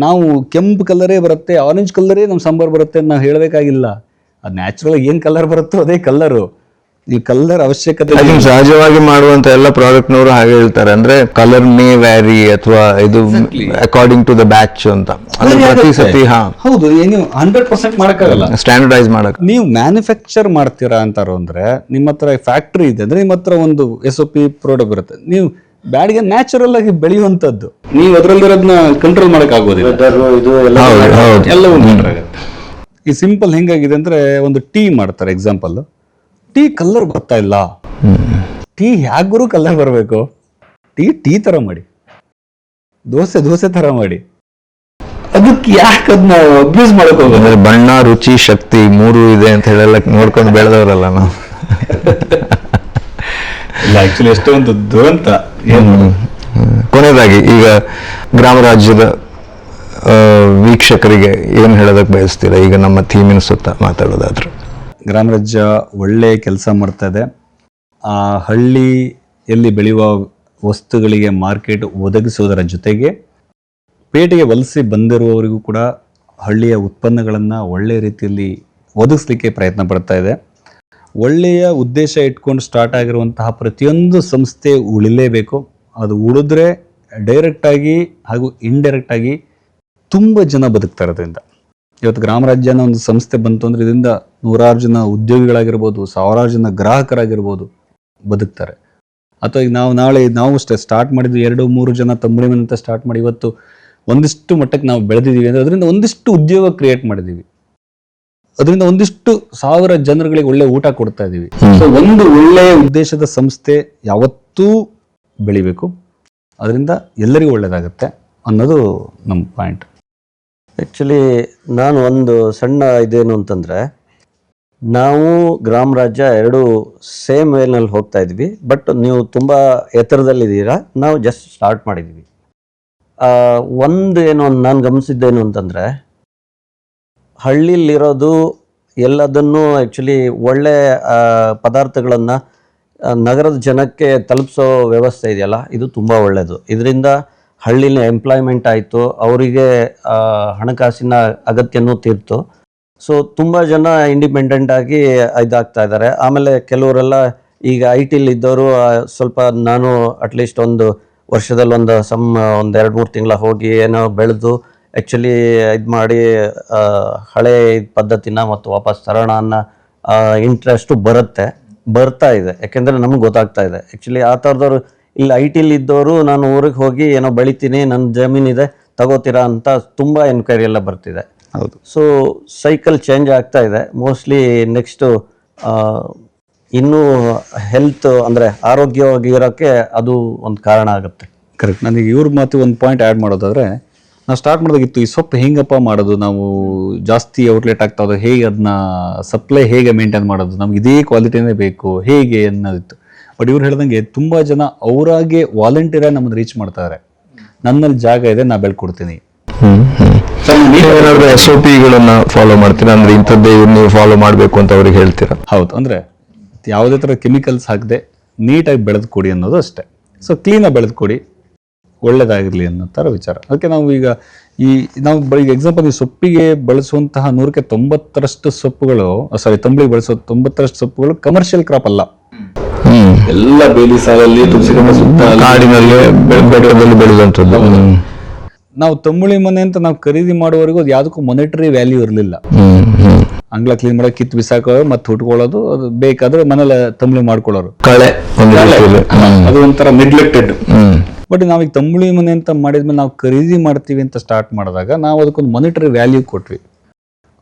ನಾವು ಕೆಂಪು ಕಲರೇ ಬರುತ್ತೆ, ಆರೆಂಜ್ ಕಲರೇ ನಮ್ ಸಾಂಬಾರ್ ಬರುತ್ತೆ ಅಂತ ನಾವು ಹೇಳಬೇಕಾಗಿಲ್ಲ. ಅದು ನ್ಯಾಚುರಲ್ ಏನ್ ಕಲರ್ ಬರುತ್ತೋ ಅದೇ ಕಲರು. ಈ ಕಲರ್ ಅವಶ್ಯಕತೆ ಸಹಜವಾಗಿ ಮಾಡುವಂತ ಎಲ್ಲ ಪ್ರಾಡಕ್ಟ್ ನವರು ಹಾಗೆ ಹೇಳ್ತಾರೆ, ಅಂದ್ರೆ ಕಲರ್ ನೇ ವ್ಯಾರಿ ಅಥವಾ ಇದು ಅಕಾರ್ಡಿಂಗ್ ಟು ದ ಬ್ಯಾಚ್ ಅಂತ. ಪ್ರತಿ ಸತಿ ಹೌದು, ನೀವು 100% ಮಾಡಕ್ಕಾಗಲ್ಲ, ಸ್ಟ್ಯಾಂಡರ್ಡೈಸ್ ಮಾಡಕ್. ನೀವು ಮ್ಯಾನುಫ್ಯಾಕ್ಚರ್ ಮಾಡ್ತೀರಾ ಅಂತಾರೋ ಅಂದ್ರೆ ನಿಮ್ಮ ಹತ್ರ ಫ್ಯಾಕ್ಟ್ರಿ ಇದೆ ಅಂದ್ರೆ ನಿಮ್ಮ ಹತ್ರ ಒಂದು SOP ಪ್ರಾಡಕ್ಟ್ ಬರುತ್ತೆ. ನೀವು ಬ್ಯಾಡಿಗೆ ನ್ಯಾಚುರಲ್ ಆಗಿ ಬೆಳೆಯುವಂತದ್ದು, ನೀವು ಅದರಲ್ಲಿರೋದನ್ನ ಕಂಟ್ರೋಲ್ ಮಾಡಕ್ ಆಗೋದಿಲ್ಲ. ಎಲ್ಲವೂ ಈ ಸಿಂಪಲ್ ಹೆಂಗಾಗಿದೆ ಅಂದ್ರೆ, ಒಂದು ಟೀ ಮಾಡ್ತಾರೆ ಎಕ್ಸಾಂಪಲ್, ಟೀ ಕಲರ್ ಬರ್ತಾ ಇಲ್ಲ. ಟೀ ಯಾಗುರು ಕಲರ್ ಬರಬೇಕು? ಟೀ ತರ ಮಾಡಿ, ದೋಸೆ ತರ ಮಾಡಿ. ಅದಕ್ಕೆ ಯಾಕೆ ಅದನ್ನ ಅಬ್ಯೂಸ್ ಮಾಡಕ್ ಹೋಗೋದು? ಬಣ್ಣ, ರುಚಿ, ಶಕ್ತಿ 3 ಇದೆ ಅಂತ ಹೇಳಲ್ಲ, ನೋಡ್ಕೊಂಡು ಬೆಳೆದವರಲ್ಲ ನಾವು. ಇಲ್ಲ, ಆಕ್ಚುಲಿ ಎಷ್ಟೊಂದು ದುರಂತ. ಕೊನೆಯದಾಗಿ ಈಗ ಗ್ರಾಮ ರಾಜ್ಯದ ವೀಕ್ಷಕರಿಗೆ ಏನು ಹೇಳೋದಕ್ಕೆ ಬಯಸ್ತೀರಾ? ಈಗ ನಮ್ಮ ಥೀಮಿನ ಸುತ್ತ ಮಾತಾಡೋದಾದ್ರೆ, ಗ್ರಾಮ ರಾಜ್ಯ ಒಳ್ಳೆ ಕೆಲಸ ಮಾಡ್ತಾ ಇದೆ. ಆ ಹಳ್ಳಿಯಲ್ಲಿ ಬೆಳೆಯುವ ವಸ್ತುಗಳಿಗೆ ಮಾರ್ಕೆಟ್ ಒದಗಿಸುವುದರ ಜೊತೆಗೆ ಪೇಟೆಗೆ ವಲಸೆ ಬಂದಿರುವವರಿಗೂ ಕೂಡ ಹಳ್ಳಿಯ ಉತ್ಪನ್ನಗಳನ್ನು ಒಳ್ಳೆಯ ರೀತಿಯಲ್ಲಿ ಒದಗಿಸ್ಲಿಕ್ಕೆ ಪ್ರಯತ್ನ ಪಡ್ತಾ ಇದೆ. ಒಳ್ಳೆಯ ಉದ್ದೇಶ ಇಟ್ಕೊಂಡು ಸ್ಟಾರ್ಟ್ ಆಗಿರುವಂತಹ ಪ್ರತಿಯೊಂದು ಸಂಸ್ಥೆ ಉಳಿಲೇಬೇಕು. ಅದು ಉಳಿದ್ರೆ ಡೈರೆಕ್ಟಾಗಿ ಹಾಗೂ ಇಂಡೈರೆಕ್ಟಾಗಿ ತುಂಬ ಜನ ಬದುಕ್ತಾ ಇರೋದ್ರಿಂದ. ಇವತ್ತು ಗ್ರಾಮ ರಾಜ್ಯ ಅನ್ನೋ ಒಂದು ಸಂಸ್ಥೆ ಬಂತು ಅಂದರೆ ಇದರಿಂದ 100 ಜನ ಉದ್ಯೋಗಿಗಳಾಗಿರ್ಬೋದು, 1000 ಜನ ಗ್ರಾಹಕರಾಗಿರ್ಬೋದು ಬದುಕ್ತಾರೆ. ಅಥವಾ ಈಗ ನಾವು ಸ್ಟಾರ್ಟ್ ಮಾಡಿದ್ವಿ 2-3 ಜನ ತಂಬುಳಿ ಮನೆ ಅಂತ ಸ್ಟಾರ್ಟ್ ಮಾಡಿ ಇವತ್ತು ಒಂದಿಷ್ಟು ಮಟ್ಟಕ್ಕೆ ನಾವು ಬೆಳೆದಿದ್ದೀವಿ ಅಂದರೆ ಅದರಿಂದ ಒಂದಿಷ್ಟು ಉದ್ಯೋಗ ಕ್ರಿಯೇಟ್ ಮಾಡಿದ್ದೀವಿ. ಅದರಿಂದ ಒಂದಿಷ್ಟು 1000 ಜನರುಗಳಿಗೆ ಒಳ್ಳೆ ಊಟ ಕೊಡ್ತಾ ಇದ್ದೀವಿ. ಸೊ ಒಂದು ಒಳ್ಳೆಯ ಉದ್ದೇಶದ ಸಂಸ್ಥೆ ಯಾವತ್ತೂ ಬೆಳಿಬೇಕು, ಅದರಿಂದ ಎಲ್ಲರಿಗೂ ಒಳ್ಳೇದಾಗತ್ತೆ ಅನ್ನೋದು ನಮ್ಮ ಪಾಯಿಂಟ್. ಆ್ಯಕ್ಚುಲಿ ನಾನು ಒಂದು ಸಣ್ಣ ಇದೇನು ಅಂತಂದರೆ, ನಾವು ಗ್ರಾಮ ರಾಜ್ಯ 2 ಸೇಮ್ ವೇನಲ್ಲಿ ಹೋಗ್ತಾ ಇದ್ವಿ. ಬಟ್ ನೀವು ತುಂಬ ಎತ್ತರದಲ್ಲಿದ್ದೀರಾ, ನಾವು ಜಸ್ಟ್ ಸ್ಟಾರ್ಟ್ ಮಾಡಿದ್ವಿ. ಒಂದು ಏನು ನಾನು ಗಮನಿಸಿದ್ದೇನು ಅಂತಂದರೆ, ಹಳ್ಳಿಲಿರೋದು ಎಲ್ಲದನ್ನು ಆ್ಯಕ್ಚುಲಿ ಒಳ್ಳೆ ಪದಾರ್ಥಗಳನ್ನು ನಗರದ ಜನಕ್ಕೆ ತಲುಪಿಸೋ ವ್ಯವಸ್ಥೆ ಇದೆಯಲ್ಲ, ಇದು ತುಂಬ ಒಳ್ಳೆಯದು. ಇದರಿಂದ ಹಳ್ಳಿನ ಎಂಪ್ಲಾಯ್ಮೆಂಟ್ ಆಯಿತು, ಅವರಿಗೆ ಹಣಕಾಸಿನ ಅಗತ್ಯನೂ ತೀರ್ತು. ಸೊ ತುಂಬ ಜನ ಇಂಡಿಪೆಂಡೆಂಟ್ ಆಗಿ ಇದಾಗ್ತಾ ಇದ್ದಾರೆ. ಆಮೇಲೆ ಕೆಲವರೆಲ್ಲ ಈಗ ಐ ಟಿಲಿ ಇದ್ದವರು ಸ್ವಲ್ಪ ನಾನು ಅಟ್ಲೀಸ್ಟ್ ಒಂದು ವರ್ಷದಲ್ಲಿ ಒಂದು 2-3 ತಿಂಗಳ ಹೋಗಿ ಏನೋ ಬೆಳೆದು ಆ್ಯಕ್ಚುಲಿ ಇದು ಮಾಡಿ ಹಳೆ ಪದ್ಧತಿನ ಮತ್ತು ವಾಪಸ್ ತರೋಣ ಅನ್ನೋ ಇಂಟ್ರೆಸ್ಟು ಬರ್ತಾ ಇದೆ. ಯಾಕೆಂದರೆ ನಮ್ಗೆ ಗೊತ್ತಾಗ್ತಾ ಇದೆ ಆ್ಯಕ್ಚುಲಿ ಆ ಥರದವ್ರು ಇಲ್ಲಿ ಐ ಟಿಲಿ ಇದ್ದವರು ನಾನು ಊರಿಗೆ ಹೋಗಿ ಏನೋ ಬೆಳಿತೀನಿ, ನನ್ನ ಜಮೀನಿದೆ ತಗೋತೀರಾ ಅಂತ ತುಂಬ ಎನ್ಕ್ವೈರಿ ಎಲ್ಲ ಬರ್ತಿದೆ. ಹೌದು. ಸೊ ಸೈಕಲ್ ಚೇಂಜ್ ಆಗ್ತಾ ಇದೆ. ಮೋಸ್ಟ್ಲಿ ನೆಕ್ಸ್ಟು ಇನ್ನೂ ಹೆಲ್ತ್ ಅಂದರೆ ಆರೋಗ್ಯವಾಗಿ ಇರೋಕ್ಕೆ ಅದು ಒಂದು ಕಾರಣ ಆಗುತ್ತೆ. ಕರೆಕ್ಟ್. ನನಗೆ ಇವ್ರ ಮಾತು ಒಂದು ಪಾಯಿಂಟ್ ಆ್ಯಡ್ ಮಾಡೋದಾದ್ರೆ, ನಾವು ಸ್ಟಾರ್ಟ್ ಮಾಡೋದಾಗಿತ್ತು ಈ ಸೊಪ್ಪು ಹೆಂಗಪ್ಪ ಮಾಡೋದು, ನಾವು ಜಾಸ್ತಿ ಔಟ್ಲೆಟ್ ಆಗ್ತಾ ಹೋದ್ರೆ ಹೇಗೆ ಅದನ್ನ ಸಪ್ಲೈ ಹೇಗೆ ಮೇಂಟೈನ್ ಮಾಡೋದು, ನಮ್ಗೆ ಇದೇ ಕ್ವಾಲಿಟಿನೇ ಬೇಕು ಹೇಗೆ ಅನ್ನೋದಿತ್ತು. ಬಟ್ ಇವ್ರು ಹೇಳ್ದಂಗೆ ತುಂಬ ಜನ ಅವರಾಗೆ ವಾಲಂಟಿಯರಾಗಿ ನಮ್ಮನ್ನು ರೀಚ್ ಮಾಡ್ತಾರೆ. ನನ್ನಲ್ಲಿ ಜಾಗ ಇದೆ, ನಾ ಬೆಳ್ಕೊಡ್ತೀನಿ. ಏನಾದ್ರು SOPಗಳನ್ನ ಫಾಲೋ ಮಾಡ್ತೀರಾ? ಅಂದ್ರೆ ಇಂಥದ್ದೇ ನೀವು ಫಾಲೋ ಮಾಡಬೇಕು ಅಂತ ಅವ್ರಿಗೆ ಹೇಳ್ತೀರಾ? ಹೌದು. ಅಂದರೆ ಯಾವುದೇ ಥರ ಕೆಮಿಕಲ್ಸ್ ಹಾಕದೆ ನೀಟಾಗಿ ಬೆಳೆದು ಕೊಡಿ ಅನ್ನೋದು ಅಷ್ಟೇ. ಸೊ ಕ್ಲೀನಾಗಿ ಬೆಳೆದು ಕೊಡಿ, ಒಳ್ಳೇದಾಗಿರಲಿ ಅನ್ನೋ ಥರ ವಿಚಾರ. ಅದಕ್ಕೆ ನಾವು ಈಗ ಈಗ ಎಕ್ಸಾಂಪಲ್ ಈ ಸೊಪ್ಪಿಗೆ ಬಳಸುವಂತಹ 100ಕ್ಕೆ 90% ಸೊಪ್ಪುಗಳು, ತಂಬಳಿಗೆ ಬಳಸೋ 90% ಸೊಪ್ಪುಗಳು ಕಮರ್ಷಿಯಲ್ ಕ್ರಾಪ್ ಅಲ್ಲ. ಎಲ್ಲ ಬೇಲಿ ಸಾಲಲ್ಲಿ, ತುಳಸಿ ಸುತ್ತ ಕಾಡಿನಲ್ಲಿ ಬೆಟ್ಟದಲ್ಲಿ ಬೆಳೆದಂಥದ್ದು. ನಾವು ತಂಬುಳಿ ಮನೆ ಅಂತ ನಾವು ಖರೀದಿ ಮಾಡುವವರೆಗೂ ಅದು ಯಾವುದಕ್ಕೂ ಮೊನಿಟರಿ ವ್ಯಾಲ್ಯೂ ಇರಲಿಲ್ಲ. ಅಂಗ್ಲ ಕ್ಲೀನ್ ಮಾಡೋಕೆ ಕಿತ್ತು ಬಿಸಾಕೋದು ಮತ್ತೆ ಉಟ್ಕೊಳ್ಳೋದು, ಅದು ಬೇಕಾದ್ರೆ ಮನೇಲಿ ತಂಬುಳಿ ಮಾಡ್ಕೊಳ್ಳೋರು, ಕಳೆ ಅದು ಒಂಥರ ನೆಗ್ಲೆಕ್ಟೆಡ್. ಬಟ್ ನಾವೀಗ ತಂಬುಳಿ ಮನೆ ಅಂತ ಮಾಡಿದ್ಮೇಲೆ ನಾವು ಖರೀದಿ ಮಾಡ್ತೀವಿ ಅಂತ ಸ್ಟಾರ್ಟ್ ಮಾಡಿದಾಗ ನಾವು ಅದಕ್ಕೊಂದು ಮಾನಿಟರಿ ವ್ಯಾಲ್ಯೂ ಕೊಟ್ವಿ.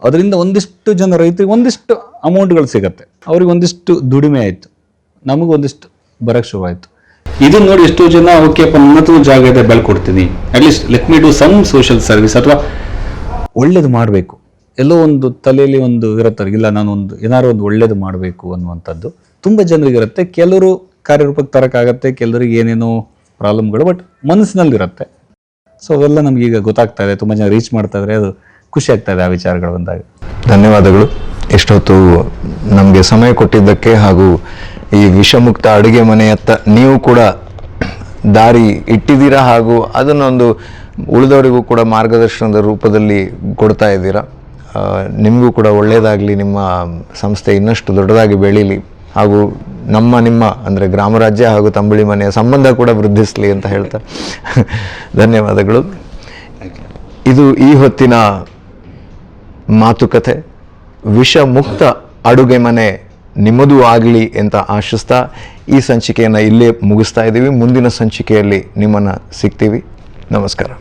ಅದರಿಂದ ಒಂದಿಷ್ಟು ಜನ ರೈತರಿಗೆ ಒಂದಿಷ್ಟು ಅಮೌಂಟ್ಗಳು ಸಿಗತ್ತೆ, ಅವ್ರಿಗೆ ಒಂದಿಷ್ಟು ದುಡಿಮೆ ಆಯಿತು, ನಮಗೆ ಒಂದಿಷ್ಟು ಬರೋಕ್ಕೆ ಶುರು ಆಯಿತು. ಇದನ್ನ ನೋಡಿ ಎಷ್ಟೋ ಜನ ಓಕೆಪ್ಪ ನನ್ನತ್ರ ಜಾಗ ಇದೆ ಬೆಳ್ಕೊಡ್ತೀನಿ, at least let me do some social service, ಅಥವಾ ಒಳ್ಳೇದು ಮಾಡಬೇಕು ಎಲ್ಲೋ ಒಂದು ತಲೆಯಲ್ಲಿ ಒಂದು ಇರುತ್ತೆ, ಇಲ್ಲ ನಾನೊಂದು ಏನಾದ್ರು ಒಂದು ಒಳ್ಳೇದು ಮಾಡಬೇಕು ಅನ್ನುವಂಥದ್ದು ತುಂಬ ಜನರಿಗಿರುತ್ತೆ. ಕೆಲವರು ಕಾರ್ಯರೂಪಕ್ಕೆ ತರೋಕ್ಕಾಗತ್ತೆ, ಕೆಲವರಿಗೆ ಏನೇನೋ ಪ್ರಾಬ್ಲಮ್ಗಳು, ಬಟ್ ಮನಸ್ಸಿನಲ್ಲಿರುತ್ತೆ. ಸೊ ಅವೆಲ್ಲ ನಮಗೀಗ ಗೊತ್ತಾಗ್ತಾ ಇದೆ, ತುಂಬ ಜನ ರೀಚ್ ಮಾಡ್ತಾ ಇದ್ದಾರೆ, ಅದು ಖುಷಿ ಆಗ್ತಾ ಇದೆ ಆ ವಿಚಾರಗಳು ಬಂದಾಗ. ಧನ್ಯವಾದಗಳು. ಎಷ್ಟೊತ್ತು ನಮಗೆ ಸಮಯ ಕೊಟ್ಟಿದ್ದಕ್ಕೆ, ಹಾಗೂ ಈ ವಿಷಮುಕ್ತ ಅಡುಗೆ ಮನೆಯತ್ತ ನೀವು ಕೂಡ ದಾರಿ ಇಟ್ಟಿದ್ದೀರಾ, ಹಾಗೂ ಅದನ್ನೊಂದು ಉಳಿದವರಿಗೂ ಕೂಡ ಮಾರ್ಗದರ್ಶನದ ರೂಪದಲ್ಲಿ ಕೊಡ್ತಾ ಇದ್ದೀರಾ. ನಿಮಗೂ ಕೂಡ ಒಳ್ಳೆಯದಾಗಲಿ, ನಿಮ್ಮ ಸಂಸ್ಥೆ ಇನ್ನಷ್ಟು ದೊಡ್ಡದಾಗಿ ಬೆಳೀಲಿ, ಹಾಗೂ ನಿಮ್ಮ ಅಂದರೆ ಗ್ರಾಮರಾಜ್ಯ ಹಾಗೂ ತಂಬುಳಿ ಮನೆಯ ಸಂಬಂಧ ಕೂಡ ವೃದ್ಧಿಸಲಿ ಅಂತ ಹೇಳ್ತಾ ಧನ್ಯವಾದಗಳು. ಇದು ಈ ಹೊತ್ತಿನ ಮಾತುಕತೆ. ವಿಷಮುಕ್ತ ಅಡುಗೆ ಮನೆ ನಿಮ್ಮದೂ ಆಗಲಿ ಅಂತ ಆಶಿಸ್ತಾ ಈ ಸಂಚಿಕೆಯನ್ನು ಇಲ್ಲೇ ಮುಗಿಸ್ತಾ ಇದ್ದೀವಿ. ಮುಂದಿನ ಸಂಚಿಕೆಯಲ್ಲಿ ನಿಮ್ಮನ್ನು ಸಿಗ್ತೀವಿ. ನಮಸ್ಕಾರ.